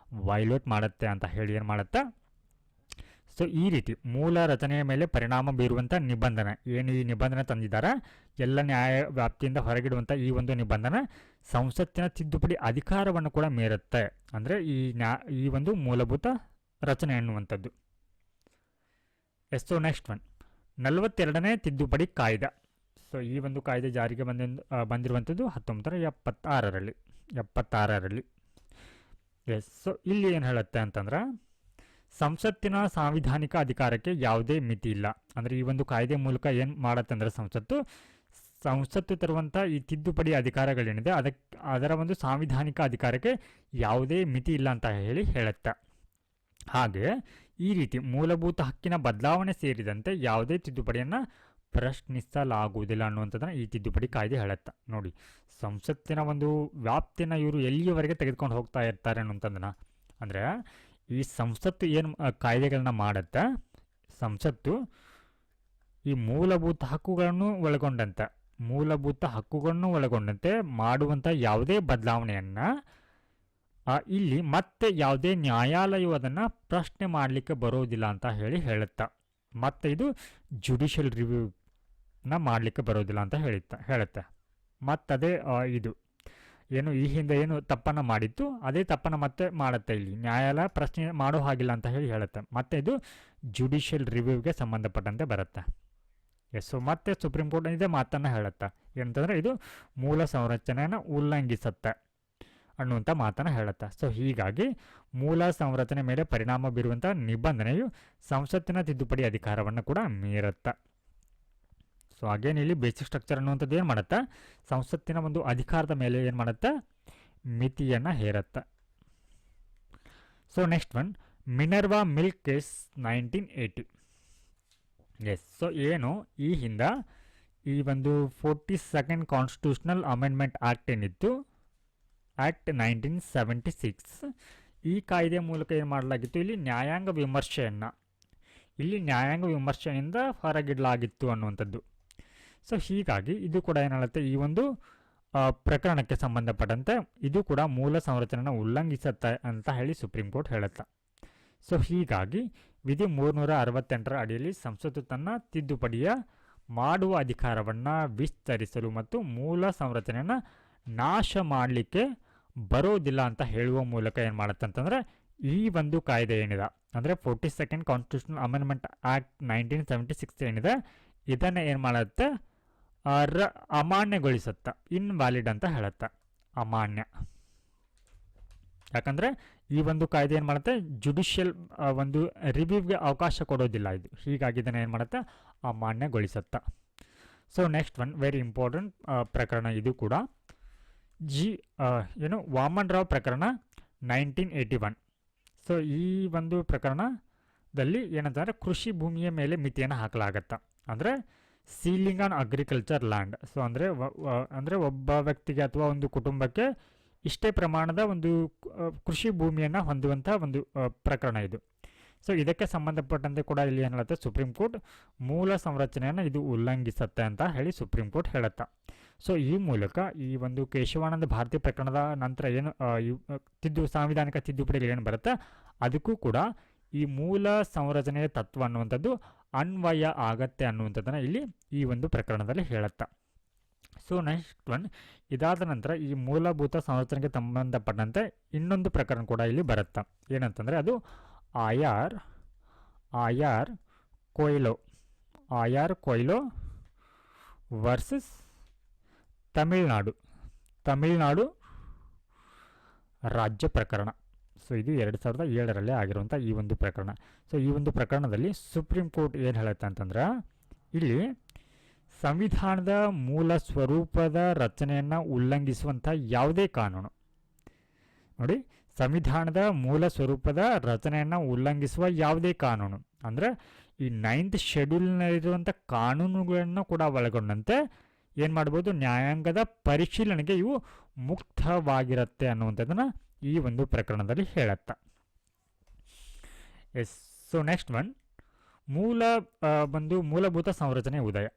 ವೈಲೇಟ್ ಮಾಡುತ್ತೆ ಅಂತ ಹೇಳಿ ಏನು ಮಾಡುತ್ತೆ. ಸೊ ಈ ರೀತಿ ಮೂಲ ರಚನೆಯ ಮೇಲೆ ಪರಿಣಾಮ ಬೀರುವಂಥ ನಿಬಂಧನೆ ಏನು ಈ ನಿಬಂಧನೆ ತಂದಿದ್ದಾರೆ, ಎಲ್ಲ ನ್ಯಾಯ ವ್ಯಾಪ್ತಿಯಿಂದ ಹೊರಗಿಡುವಂಥ ಈ ಒಂದು ನಿಬಂಧನೆ ಸಂಸತ್ತಿನ ತಿದ್ದುಪಡಿ ಅಧಿಕಾರವನ್ನು ಕೂಡ ಮೀರುತ್ತೆ. ಅಂದರೆ ಈ ಒಂದು ಮೂಲಭೂತ ರಚನೆ ಎನ್ನುವಂಥದ್ದು. ಸೊ ನೆಕ್ಸ್ಟ್ ಒನ್ 42ನೇ ತಿದ್ದುಪಡಿ ಕಾಯ್ದೆ. ಸೊ ಈ ಒಂದು ಕಾಯ್ದೆ ಜಾರಿಗೆ ಬಂದಿರುವಂಥದ್ದು 1976ರಲ್ಲಿ. ಎಸ್. ಸೊ ಇಲ್ಲಿ ಏನು ಹೇಳುತ್ತೆ ಅಂತಂದ್ರೆ, ಸಂಸತ್ತಿನ ಸಾಂವಿಧಾನಿಕ ಅಧಿಕಾರಕ್ಕೆ ಯಾವುದೇ ಮಿತಿ ಇಲ್ಲ. ಅಂದರೆ ಈ ಒಂದು ಕಾಯ್ದೆ ಮೂಲಕ ಏನು ಮಾಡುತ್ತೆ ಅಂದರೆ ಸಂಸತ್ತು ತರುವಂಥ ಈ ತಿದ್ದುಪಡಿ ಅಧಿಕಾರಗಳೇನಿದೆ ಅದರ ಒಂದು ಸಾಂವಿಧಾನಿಕ ಅಧಿಕಾರಕ್ಕೆ ಯಾವುದೇ ಮಿತಿ ಇಲ್ಲ ಅಂತ ಹೇಳುತ್ತೆ. ಹಾಗೆ ಈ ರೀತಿ ಮೂಲಭೂತ ಹಕ್ಕಿನ ಬದಲಾವಣೆ ಸೇರಿದಂತೆ ಯಾವುದೇ ತಿದ್ದುಪಡಿಯನ್ನು ಪ್ರಶ್ನಿಸಲಾಗುವುದಿಲ್ಲ ಅನ್ನುವಂಥದ್ದನ್ನು ಈ ತಿದ್ದುಪಡಿ ಕಾಯ್ದೆ ಹೇಳುತ್ತೆ. ನೋಡಿ, ಸಂಸತ್ತಿನ ಒಂದು ವ್ಯಾಪ್ತಿನ ಇವರು ಎಲ್ಲಿಯವರೆಗೆ ತೆಗೆದುಕೊಂಡು ಹೋಗ್ತಾ ಇರ್ತಾರೆ ಅನ್ನುವಂಥದ್ದನ್ನು. ಅಂದರೆ ಈ ಸಂಸತ್ತು ಏನು ಕಾಯ್ದೆಗಳನ್ನ ಮಾಡುತ್ತೆ, ಸಂಸತ್ತು ಈ ಮೂಲಭೂತ ಹಕ್ಕುಗಳನ್ನು ಒಳಗೊಂಡಂತೆ ಮಾಡುವಂಥ ಯಾವುದೇ ಬದಲಾವಣೆಯನ್ನು ಇಲ್ಲಿ ಮತ್ತೆ ಯಾವುದೇ ನ್ಯಾಯಾಲಯವು ಅದನ್ನು ಪ್ರಶ್ನೆ ಮಾಡಲಿಕ್ಕೆ ಬರೋದಿಲ್ಲ ಅಂತ ಹೇಳುತ್ತಾ. ಮತ್ತು ಇದು ಜುಡಿಷಿಯಲ್ ರಿವ್ಯೂನ ಮಾಡಲಿಕ್ಕೆ ಬರೋದಿಲ್ಲ ಅಂತ ಹೇಳುತ್ತೆ. ಮತ್ತದೇ ಇದು ಏನು ಈ ಹಿಂದೆ ಏನು ತಪ್ಪನ್ನು ಮಾಡಿತ್ತು ಅದೇ ತಪ್ಪನ್ನು ಮತ್ತೆ ಮಾಡುತ್ತೆ. ಇಲ್ಲಿ ನ್ಯಾಯಾಲಯ ಪ್ರಶ್ನೆ ಮಾಡೋ ಹಾಗಿಲ್ಲ ಅಂತ ಹೇಳುತ್ತೆ. ಮತ್ತು ಇದು ಜುಡಿಷಿಯಲ್ ರಿವ್ಯೂಗೆ ಸಂಬಂಧಪಟ್ಟಂತೆ ಬರುತ್ತೆ. ಸೊ ಮತ್ತೆ ಸುಪ್ರೀಂ ಕೋರ್ಟ್ ಇದೇ ಮಾತನ್ನು ಹೇಳುತ್ತೆ, ಏನಂತಂದರೆ ಇದು ಮೂಲ ಸಂರಚನೆಯನ್ನು ಉಲ್ಲಂಘಿಸುತ್ತೆ ಅನ್ನುವಂಥ ಮಾತನ್ನು ಹೇಳುತ್ತೆ. ಸೊ ಹೀಗಾಗಿ ಮೂಲ ಸಂರಚನೆ ಮೇಲೆ ಪರಿಣಾಮ ಬೀರುವಂಥ ನಿಬಂಧನೆಯು ಸಂಸತ್ತಿನ ತಿದ್ದುಪಡಿ ಅಧಿಕಾರವನ್ನು ಕೂಡ ಮೀರುತ್ತೆ. ಸೊ ಹಾಗೇನು ಇಲ್ಲಿ ಬೇಸಿಕ್ ಸ್ಟ್ರಕ್ಚರ್ ಅನ್ನುವಂಥದ್ದು ಏನು ಮಾಡುತ್ತೆ, ಸಂಸತ್ತಿನ ಒಂದು ಅಧಿಕಾರದ ಮೇಲೆ ಏನು ಮಾಡುತ್ತೆ, ಮಿತಿಯನ್ನು ಹೇರುತ್ತೆ. So next one Minerva Mills case 1980. Yes. So ಏನು ಈ ಹಿಂದೆ ಈ ಒಂದು 42nd ಕಾನ್ಸ್ಟಿಟ್ಯೂಷನಲ್ ಅಮೆಂಡ್ಮೆಂಟ್ ಆ್ಯಕ್ಟ್ ಏನಿತ್ತು, ಆ್ಯಕ್ಟ್ 1976, ಈ ಕಾಯ್ದೆ ಮೂಲಕ ಏನು ಮಾಡಲಾಗಿತ್ತು, ಇಲ್ಲಿ ನ್ಯಾಯಾಂಗ ವಿಮರ್ಶೆಯಿಂದ ಹೊರಗಿಡಲಾಗಿತ್ತು ಅನ್ನುವಂಥದ್ದು. ಸೊ ಹೀಗಾಗಿ ಇದು ಕೂಡ ಏನಾಗುತ್ತೆ, ಈ ಒಂದು ಪ್ರಕರಣಕ್ಕೆ ಸಂಬಂಧಪಟ್ಟಂತೆ ಇದು ಕೂಡ ಮೂಲ ಸಂರಚನೆಯನ್ನು ಉಲ್ಲಂಘಿಸುತ್ತೆ ಅಂತ ಹೇಳಿ ಸುಪ್ರೀಂ ಕೋರ್ಟ್ ಹೇಳುತ್ತೆ. ಸೊ ಹೀಗಾಗಿ ವಿಧಿ 368ರ ಅಡಿಯಲ್ಲಿ ಸಂಸತ್ತು ತನ್ನ ತಿದ್ದುಪಡಿಯ ಮಾಡುವ ಅಧಿಕಾರವನ್ನು ವಿಸ್ತರಿಸಲು ಮತ್ತು ಮೂಲ ಸಂರಚನೆಯನ್ನು ನಾಶ ಮಾಡಲಿಕ್ಕೆ ಬರೋದಿಲ್ಲ ಅಂತ ಹೇಳುವ ಮೂಲಕ ಏನು ಮಾಡುತ್ತೆ ಅಂತಂದರೆ, ಈ ಒಂದು ಕಾಯ್ದೆ ಏನಿದೆ ಅಂದರೆ 42nd ಕಾನ್ಸ್ಟಿಟ್ಯೂಷನಲ್ ಅಮೆಂಡ್ಮೆಂಟ್ ಆ್ಯಕ್ಟ್ 1976 ಏನಿದೆ, ಇದನ್ನು ಏನು ಮಾಡುತ್ತೆ, ಅಮಾನ್ಯಗೊಳಿಸುತ್ತೆ, ಇನ್ವ್ಯಾಲಿಡ್ ಅಂತ ಹೇಳುತ್ತೆ, ಅಮಾನ್ಯ. ಯಾಕಂದರೆ ಈ ಒಂದು ಕಾಯ್ದೆ ಏನು ಮಾಡುತ್ತೆ, ಜುಡಿಷಿಯಲ್ ಒಂದು ರಿವ್ಯೂಗೆ ಅವಕಾಶ ಕೊಡೋದಿಲ್ಲ ಇದು. ಹೀಗಾಗಿ ಇದನ್ನು ಏನು ಮಾಡುತ್ತೆ, ಅಮಾನ್ಯಗೊಳಿಸುತ್ತೆ. So next one very important ಪ್ರಕರಣ ಇದು ಕೂಡ, ವಾಮನ್ ರಾವ್ ಪ್ರಕರಣ 1981. ಸೊ ಈ ಒಂದು ಪ್ರಕರಣದಲ್ಲಿ ಏನಂತಂದರೆ ಕೃಷಿ ಭೂಮಿಯ ಮೇಲೆ ಮಿತಿಯನ್ನು ಹಾಕಲಾಗತ್ತೆ, ಅಂದರೆ ceiling on agriculture land. So ಅಂದರೆ ಒಬ್ಬ ವ್ಯಕ್ತಿಗೆ ಅಥವಾ ಒಂದು ಕುಟುಂಬಕ್ಕೆ ಇಷ್ಟೇ ಪ್ರಮಾಣದ ಒಂದು ಕೃಷಿ ಭೂಮಿಯನ್ನು ಹೊಂದುವಂಥ ಒಂದು ಪ್ರಕರಣ ಇದು. ಸೊ ಇದಕ್ಕೆ ಸಂಬಂಧಪಟ್ಟಂತೆ ಕೂಡ ಇಲ್ಲಿ ಏನು ಹೇಳುತ್ತೆ, ಸುಪ್ರೀಂ ಕೋರ್ಟ್ ಮೂಲ ಸಂರಚನೆಯನ್ನು ಇದು ಉಲ್ಲಂಘಿಸುತ್ತೆ ಅಂತ ಹೇಳಿ ಸುಪ್ರೀಂ ಕೋರ್ಟ್ ಹೇಳುತ್ತೆ. ಸೊ ಈ ಮೂಲಕ ಈ ಒಂದು ಕೇಶವಾನಂದ ಭಾರತಿ ಪ್ರಕರಣದ ನಂತರ ಏನು ಸಾಂವಿಧಾನಿಕ ತಿದ್ದುಪಡಿಗಳು ಏನು ಬರುತ್ತೆ ಅದಕ್ಕೂ ಕೂಡ ಈ ಮೂಲ ಸಂರಚನೆಯ ತತ್ವ ಅನ್ನುವಂಥದ್ದು ಅನ್ವಯ ಆಗತ್ತೆ ಅನ್ನುವಂಥದ್ದನ್ನು ಇಲ್ಲಿ ಈ ಒಂದು ಪ್ರಕರಣದಲ್ಲಿ ಹೇಳುತ್ತೆ. ಸೊ ನೆಕ್ಸ್ಟ್ ಒನ್, ಇದಾದ ನಂತರ ಈ ಮೂಲಭೂತ ಸಂರಚನೆಗೆ ಸಂಬಂಧಪಟ್ಟಂತೆ ಇನ್ನೊಂದು ಪ್ರಕರಣ ಕೂಡ ಇಲ್ಲಿ ಬರುತ್ತೆ. ಏನಂತಂದರೆ ಅದು ಆಯಾರ್ ಕೊಯ್ಲೋ ವರ್ಸಸ್ ತಮಿಳುನಾಡು ರಾಜ್ಯ ಪ್ರಕರಣ. ಸೊ ಇದು 2007 ಆಗಿರುವಂಥ ಈ ಒಂದು ಪ್ರಕರಣ. ಸೊ ಈ ಒಂದು ಪ್ರಕರಣದಲ್ಲಿ ಸುಪ್ರೀಂ ಕೋರ್ಟ್ ಏನು ಹೇಳುತ್ತೆ ಅಂತಂದ್ರೆ, ಇಲ್ಲಿ ಸಂವಿಧಾನದ ಮೂಲ ಸ್ವರೂಪದ ರಚನೆಯನ್ನು ಉಲ್ಲಂಘಿಸುವಂಥ ಯಾವುದೇ ಕಾನೂನು, ನೋಡಿ, ಸಂವಿಧಾನದ ಮೂಲ ಸ್ವರೂಪದ ರಚನೆಯನ್ನು ಉಲ್ಲಂಘಿಸುವ ಯಾವುದೇ ಕಾನೂನು ಅಂದರೆ ಈ 9th ಶೆಡ್ಯೂಲ್ನಲ್ಲಿರುವಂಥ ಕಾನೂನುಗಳನ್ನು ಕೂಡ ಒಳಗೊಂಡಂತೆ ಏನು ಮಾಡ್ಬೋದು, ನ್ಯಾಯಾಂಗದ ಪರಿಶೀಲನೆಗೆ ಇವು ಮುಕ್ತವಾಗಿರುತ್ತೆ ಅನ್ನುವಂಥದ್ದನ್ನು ಈ ಒಂದು ಪ್ರಕರಣದಲ್ಲಿ ಹೇಳುತ್ತೆ. ಎಸ್. ಸೊ ನೆಕ್ಸ್ಟ್ ಒನ್, ಮೂಲಭೂತ ಸಂರಚನೆ ಉದಯ.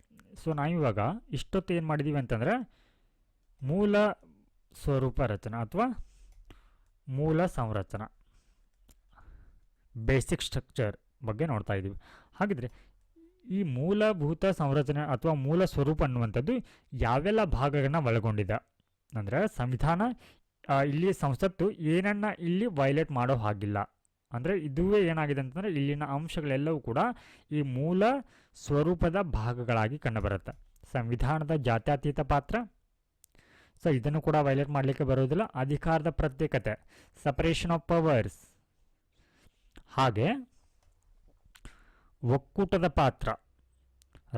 ಸೊ ನಾವಿವಾಗ ಇಷ್ಟೊತ್ತು ಏನು ಮಾಡಿದ್ದೀವಿ ಅಂತಂದರೆ ಮೂಲ ಸ್ವರೂಪ ರಚನೆ ಅಥವಾ ಮೂಲ ಸಂರಚನಾ, ಬೇಸಿಕ್ ಸ್ಟ್ರಕ್ಚರ್ ಬಗ್ಗೆ ನೋಡ್ತಾ ಇದ್ದೀವಿ. ಹಾಗಿದ್ರೆ ಈ ಮೂಲಭೂತ ಸಂರಚನೆ ಅಥವಾ ಮೂಲ ಸ್ವರೂಪ ಅನ್ನುವಂಥದ್ದು ಯಾವೆಲ್ಲ ಭಾಗಗಳನ್ನ ಒಳಗೊಂಡಿದೆ ಅಂದರೆ, ಸಂವಿಧಾನ ಇಲ್ಲಿ ಸಂಸತ್ತು ಏನನ್ನ ಇಲ್ಲಿ ವೈಲೇಟ್ ಮಾಡೋ ಹಾಗಿಲ್ಲ. ಅಂದರೆ ಇದುವೇ ಏನಾಗಿದೆ ಅಂತಂದರೆ ಇಲ್ಲಿನ ಅಂಶಗಳೆಲ್ಲವೂ ಕೂಡ ಈ ಮೂಲ ಸ್ವರೂಪದ ಭಾಗಗಳಾಗಿ ಕಂಡುಬರುತ್ತೆ. ಸಂವಿಧಾನದ ಜಾತ್ಯತೀತ ಪಾತ್ರ, ಸೊ ಇದನ್ನು ಕೂಡ ವೈಲೇಟ್ ಮಾಡಲಿಕ್ಕೆ ಬರೋದಿಲ್ಲ. ಅಧಿಕಾರದ ಪ್ರತ್ಯೇಕತೆ, ಸಪರೇಷನ್ ಆಫ್ ಪವರ್ಸ್, ಹಾಗೆ ಒಕ್ಕೂಟದ ಪಾತ್ರ,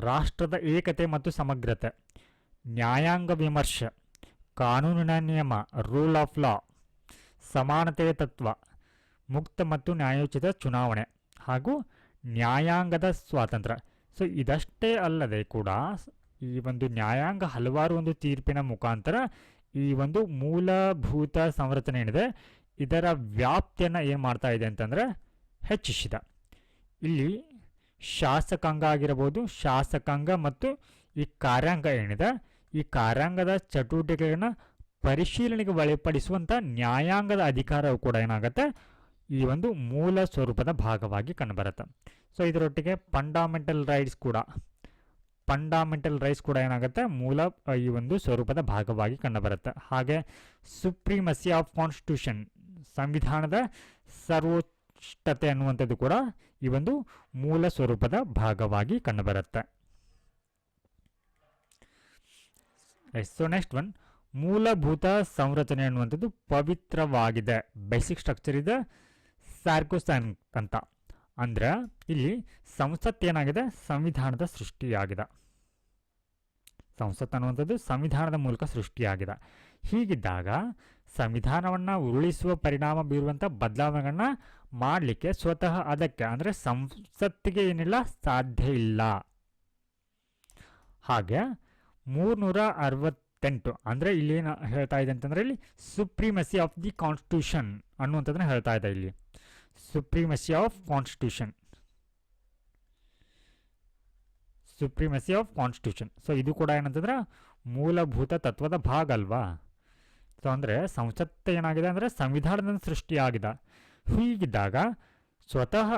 ರಾಷ್ಟ್ರದ ಏಕತೆ ಮತ್ತು ಸಮಗ್ರತೆ, ನ್ಯಾಯಾಂಗ ವಿಮರ್ಶೆ, ಕಾನೂನಿನ ನಿಯಮ, ರೂಲ್ ಆಫ್ ಲಾ, ಸಮಾನತೆಯ ತತ್ವ, ಮುಕ್ತ ಮತ್ತು ನ್ಯಾಯೋಚಿತ ಚುನಾವಣೆ ಹಾಗೂ ನ್ಯಾಯಾಂಗದ ಸ್ವಾತಂತ್ರ್ಯ. ಸೊ ಇದಷ್ಟೇ ಅಲ್ಲದೆ ಕೂಡ ಈ ಒಂದು ನ್ಯಾಯಾಂಗ ಹಲವಾರು ಒಂದು ತೀರ್ಪಿನ ಮುಖಾಂತರ ಈ ಒಂದು ಮೂಲಭೂತ ಸಂರಚನೆ ಏನಿದೆ ಇದರ ವ್ಯಾಪ್ತಿಯನ್ನು ಏನು ಮಾಡ್ತಾ ಇದೆ ಅಂತಂದರೆ ಹೆಚ್ಚಿಸಿದ. ಇಲ್ಲಿ ಶಾಸಕಾಂಗ ಆಗಿರಬಹುದು, ಶಾಸಕಾಂಗ ಮತ್ತು ಈ ಕಾರ್ಯಾಂಗ ಏನಿದೆ ಈ ಕಾರ್ಯಾಂಗದ ಚಟುವಟಿಕೆಗಳನ್ನ ಪರಿಶೀಲನೆಗೆ ಒಳಪಡಿಸುವಂಥ ನ್ಯಾಯಾಂಗದ ಅಧಿಕಾರವು ಕೂಡ ಏನಾಗುತ್ತೆ ಈ ಒಂದು ಮೂಲ ಸ್ವರೂಪದ ಭಾಗವಾಗಿ ಕಂಡುಬರುತ್ತೆ. ಸೊ ಇದರೊಟ್ಟಿಗೆ ಫಂಡಮೆಂಟಲ್ ರೈಟ್ಸ್ ಕೂಡ ಏನಾಗುತ್ತೆ ಮೂಲ ಈ ಒಂದು ಸ್ವರೂಪದ ಭಾಗವಾಗಿ ಕಂಡುಬರುತ್ತೆ. ಹಾಗೆ ಸುಪ್ರೀಮಸಿ ಆಫ್ ಕಾನ್ಸ್ಟಿಟ್ಯೂಷನ್, ಸಂವಿಧಾನದ ಸರ್ವೋಚ್ಚತೆ ಅನ್ನುವಂಥದ್ದು ಕೂಡ ಈ ಒಂದು ಮೂಲ ಸ್ವರೂಪದ ಭಾಗವಾಗಿ ಕಂಡುಬರುತ್ತೆ. ಸೊ ನೆಕ್ಸ್ಟ್ ಒನ್, ಮೂಲಭೂತ ಸಂರಚನೆ ಅನ್ನುವಂಥದ್ದು ಪವಿತ್ರವಾಗಿದೆ, ಬೇಸಿಕ್ ಸ್ಟ್ರಕ್ಚರ್ ಇದೆ, ಸ್ಯಾರ್ಕೋಸ್ಯಾನ್ ಅಂತ. ಅಂದ್ರೆ ಇಲ್ಲಿ ಸಂಸತ್ ಏನಾಗಿದೆ, ಸಂವಿಧಾನದ ಸೃಷ್ಟಿಯಾಗಿದೆ. ಸಂಸತ್ ಅನ್ನುವಂಥದ್ದು ಸಂವಿಧಾನದ ಮೂಲಕ ಸೃಷ್ಟಿಯಾಗಿದೆ. ಹೀಗಿದ್ದಾಗ ಸಂವಿಧಾನವನ್ನು ಉರುಳಿಸುವ ಪರಿಣಾಮ ಬೀರುವಂಥ ಬದಲಾವಣೆಗಳನ್ನ ಮಾಡಲಿಕ್ಕೆ ಸ್ವತಃ ಅದಕ್ಕೆ ಅಂದರೆ ಸಂಸತ್ತಿಗೆ ಏನಿಲ್ಲ ಸಾಧ್ಯ ಇಲ್ಲ. ಹಾಗೆ 368 ಅಂದರೆ ಇಲ್ಲಿ ಏನು ಹೇಳ್ತಾ ಇದೆ ಅಂತಂದರೆ ಇಲ್ಲಿ ಸುಪ್ರೀಮಸಿ ಆಫ್ ದಿ ಕಾನ್ಸ್ಟಿಟ್ಯೂಷನ್ ಅನ್ನುವಂಥದ್ದನ್ನ ಹೇಳ್ತಾ ಇದೆ. ಇಲ್ಲಿ ಸುಪ್ರೀಮಸಿ ಆಫ್ ಕಾನ್ಸ್ಟಿಟ್ಯೂಷನ್. ಸೊ ಇದು ಕೂಡ ಏನಂತಂದ್ರೆ ಮೂಲಭೂತ ತತ್ವದ ಭಾಗ ಅಲ್ವಾ. ಸೊ ಅಂದರೆ ಸಂಸತ್ತು ಏನಾಗಿದೆ ಅಂದರೆ ಸಂವಿಧಾನದ ಸೃಷ್ಟಿಯಾಗಿದೆ. ಹೀಗಿದ್ದಾಗ ಸ್ವತಃ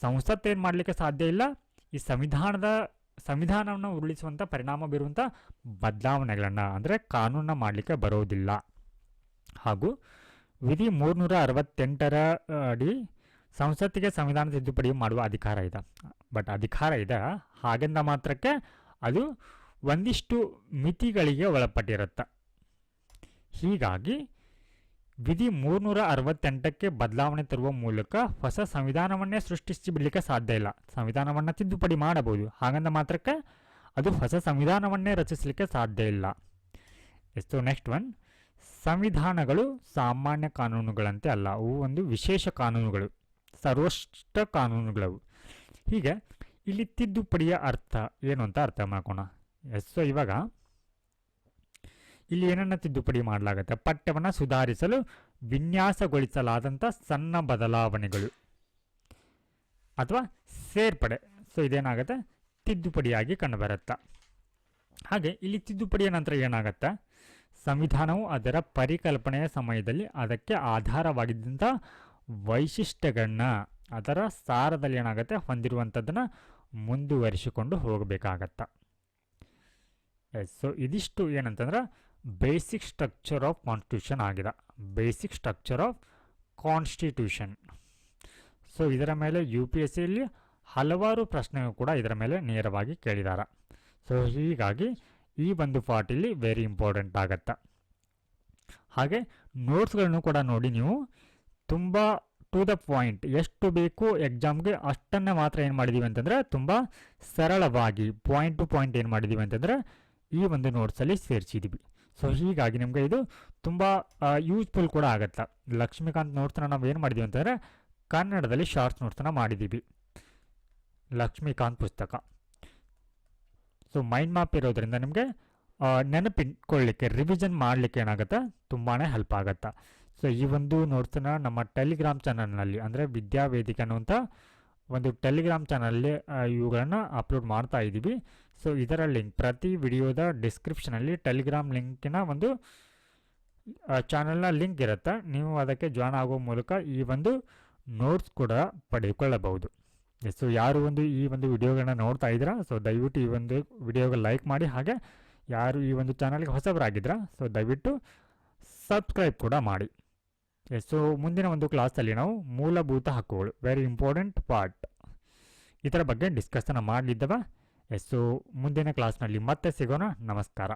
ಸಂಸತ್ತು ಏನು ಮಾಡಲಿಕ್ಕೆ ಸಾಧ್ಯ ಇಲ್ಲ, ಈ ಸಂವಿಧಾನವನ್ನು ಉರುಳಿಸುವಂಥ ಪರಿಣಾಮ ಬೀರುವಂಥ ಬದಲಾವಣೆಗಳನ್ನು ಅಂದರೆ ಕಾನೂನನ್ನ ಮಾಡಲಿಕ್ಕೆ ಬರೋದಿಲ್ಲ. ಹಾಗೂ ವಿಧಿ 368 ಅಡಿ ಸಂಸತ್ತಿಗೆ ಸಂವಿಧಾನ ತಿದ್ದುಪಡಿ ಮಾಡುವ ಅಧಿಕಾರ ಇದೆ. ಬಟ್ ಅಧಿಕಾರ ಇದೆ ಹಾಗೆಂದ ಮಾತ್ರಕ್ಕೆ ಅದು ಒಂದಿಷ್ಟು ಮಿತಿಗಳಿಗೆ ಒಳಪಟ್ಟಿರುತ್ತೆ. ಹೀಗಾಗಿ ವಿಧಿ 368ಕ್ಕೆ ಬದಲಾವಣೆ ತರುವ ಮೂಲಕ ಹೊಸ ಸಂವಿಧಾನವನ್ನೇ ಸೃಷ್ಟಿಸಿ ಬಿಡಲಿಕ್ಕೆ ಸಾಧ್ಯ ಇಲ್ಲ. ಸಂವಿಧಾನವನ್ನು ತಿದ್ದುಪಡಿ ಮಾಡಬಹುದು, ಹಾಗಂದ ಮಾತ್ರಕ್ಕೆ ಅದು ಹೊಸ ಸಂವಿಧಾನವನ್ನೇ ರಚಿಸಲಿಕ್ಕೆ ಸಾಧ್ಯ ಇಲ್ಲ. ಎಷ್ಟು ನೆಕ್ಸ್ಟ್ ಒನ್, ಸಂವಿಧಾನಗಳು ಸಾಮಾನ್ಯ ಕಾನೂನುಗಳಂತೆ ಅಲ್ಲ, ಅವು ಒಂದು ವಿಶೇಷ ಕಾನೂನುಗಳು, ಸರ್ವೋಚ್ಚ ಕಾನೂನುಗಳವು. ಹೀಗೆ ಇಲ್ಲಿ ತಿದ್ದುಪಡಿಯ ಅರ್ಥ ಏನು ಅಂತ ಅರ್ಥ ಮಾಡ್ಕೋಣ. ಸೊ ಇವಾಗ ಇಲ್ಲಿ ಏನನ್ನ ತಿದ್ದುಪಡಿ ಮಾಡಲಾಗುತ್ತೆ, ಪಠ್ಯವನ್ನು ಸುಧಾರಿಸಲು ವಿನ್ಯಾಸಗೊಳಿಸಲಾದಂಥ ಸಣ್ಣ ಬದಲಾವಣೆಗಳು. ಅಥವಾ ಸೇರ್ಪಡೆ. ಸೊ ಇದೇನಾಗುತ್ತೆ, ತಿದ್ದುಪಡಿಯಾಗಿ ಕಂಡುಬರುತ್ತೆ. ಹಾಗೆ ಇಲ್ಲಿ ತಿದ್ದುಪಡಿಯ ನಂತರ ಏನಾಗುತ್ತೆ, ಸಂವಿಧಾನವು ಅದರ ಪರಿಕಲ್ಪನೆಯ ಸಮಯದಲ್ಲಿ ಅದಕ್ಕೆ ಆಧಾರವಾಗಿದ್ದಂಥ ವೈಶಿಷ್ಟ್ಯಗಳನ್ನ ಅದರ ಸಾರದಲ್ಲಿ ಏನಾಗುತ್ತೆ ಹೊಂದಿರುವಂಥದ್ದನ್ನು ಮುಂದುವರಿಸಿಕೊಂಡು ಹೋಗಬೇಕಾಗತ್ತೆ. ಸೊ ಇದಿಷ್ಟು ಏನಂತಂದ್ರೆ ಬೇಸಿಕ್ ಸ್ಟ್ರಕ್ಚರ್ ಆಫ್ ಕಾನ್ಸ್ಟಿಟ್ಯೂಷನ್ ಆಗಿದೆ, basic structure of constitution. So ಇದರ ಮೇಲೆ UPSCಯಲ್ಲಿ ಹಲವಾರು ಪ್ರಶ್ನೆಗಳು ಕೂಡ ಇದರ ಮೇಲೆ ನೇರವಾಗಿ ಕೇಳಿದ್ದಾರೆ. ಸೊ ಹೀಗಾಗಿ ಈ ಒಂದು ಪಾರ್ಟ್ ಇಲ್ಲಿ ವೆರಿ ಇಂಪಾರ್ಟೆಂಟ್ ಆಗುತ್ತೆ. ಹಾಗೆ ನೋಟ್ಸ್ಗಳನ್ನು ಕೂಡ ನೋಡಿ, ನೀವು ತುಂಬ ಟು ದ ಪಾಯಿಂಟ್ ಎಷ್ಟು ಬೇಕು ಎಕ್ಸಾಮ್ಗೆ ಅಷ್ಟನ್ನು ಮಾತ್ರ ಏನು ಮಾಡಿದ್ದೀವಿ ಅಂತಂದರೆ ತುಂಬ ಸರಳವಾಗಿ ಪಾಯಿಂಟ್ ಟು ಪಾಯಿಂಟ್ ಏನು ಮಾಡಿದ್ದೀವಿ ಅಂತಂದರೆ ಈ ಒಂದು ನೋಟ್ಸಲ್ಲಿ ಸೇರಿಸಿದ್ದೀವಿ. ಸೊ ಹೀಗಾಗಿ ನಿಮಗೆ ಇದು ತುಂಬ ಯೂಸ್ಫುಲ್ ಕೂಡ ಆಗುತ್ತೆ. ಲಕ್ಷ್ಮೀಕಾಂತ್ ನೋಟ್ಸನ್ನು ನಾವು ಏನು ಮಾಡಿದ್ದೀವಿ ಅಂತಂದರೆ ಕನ್ನಡದಲ್ಲಿ ಶಾರ್ಟ್ಸ್ ನೋಟ್ಸನ್ನು ಮಾಡಿದ್ದೀವಿ, ಲಕ್ಷ್ಮೀಕಾಂತ್ ಪುಸ್ತಕ. ಸೊ ಮೈಂಡ್ ಮ್ಯಾಪ್ ಇರೋದ್ರಿಂದ ನಿಮಗೆ ನೆನಪಿಟ್ಕೊಳ್ಳಿಕ್ಕೆ, ರಿವಿಷನ್ ಮಾಡಲಿಕ್ಕೆ ಏನಾಗುತ್ತೆ, ತುಂಬಾ ಹೆಲ್ಪ್ ಆಗುತ್ತೆ. ಸೊ ಈ ಒಂದು ನೋಟ್ಸನ್ನು ನಮ್ಮ ಟೆಲಿಗ್ರಾಮ್ ಚಾನಲ್ನಲ್ಲಿ, ಅಂದರೆ ವಿದ್ಯಾವೇದಿಕೆ ಅನ್ನುವಂಥ ಒಂದು ಟೆಲಿಗ್ರಾಮ್ ಚಾನಲಲ್ಲಿ ಇವುಗಳನ್ನು ಅಪ್ಲೋಡ್ ಮಾಡ್ತಾ ಇದ್ದೀವಿ. ಸೊ ಇದರ ಲಿಂಕ್ ಪ್ರತಿ ವಿಡಿಯೋದ ಡಿಸ್ಕ್ರಿಪ್ಷನಲ್ಲಿ ಟೆಲಿಗ್ರಾಮ್ ಲಿಂಕಿನ ಒಂದು ಚಾನಲ್ನ ಲಿಂಕ್ ಇರುತ್ತೆ. ನೀವು ಅದಕ್ಕೆ ಜಾಯ್ನ್ ಆಗೋ ಮೂಲಕ ಈ ಒಂದು ನೋಟ್ಸ್ ಕೂಡ ಪಡೆದುಕೊಳ್ಳಬಹುದು. ಸೊ ಯಾರು ಈ ಒಂದು ವಿಡಿಯೋಗಳನ್ನ ನೋಡ್ತಾ ಇದ್ದೀರಾ, ಸೊ ದಯವಿಟ್ಟು ಈ ಒಂದು ವಿಡಿಯೋಗೆ ಲೈಕ್ ಮಾಡಿ. ಹಾಗೆ ಯಾರು ಈ ಒಂದು ಚಾನಲ್ಗೆ ಹೊಸಬರಾಗಿದ್ದೀರಾ, ಸೊ ದಯವಿಟ್ಟು ಸಬ್ಸ್ಕ್ರೈಬ್ ಕೂಡ ಮಾಡಿ. ಸೊ ಮುಂದಿನ ಒಂದು ಕ್ಲಾಸಲ್ಲಿ ನಾವು ಮೂಲಭೂತ ಹಕ್ಕುಗಳು, ವೆರಿ ಇಂಪಾರ್ಟೆಂಟ್ ಪಾರ್ಟ್, ಇದರ ಬಗ್ಗೆ ಡಿಸ್ಕಷನ್ ಮಾಡಲಿದ್ದೇವೆ. ಸೊ ಮುಂದಿನ ಕ್ಲಾಸ್ನಲ್ಲಿ ಮತ್ತೆ ಸಿಗೋಣ. ನಮಸ್ಕಾರ.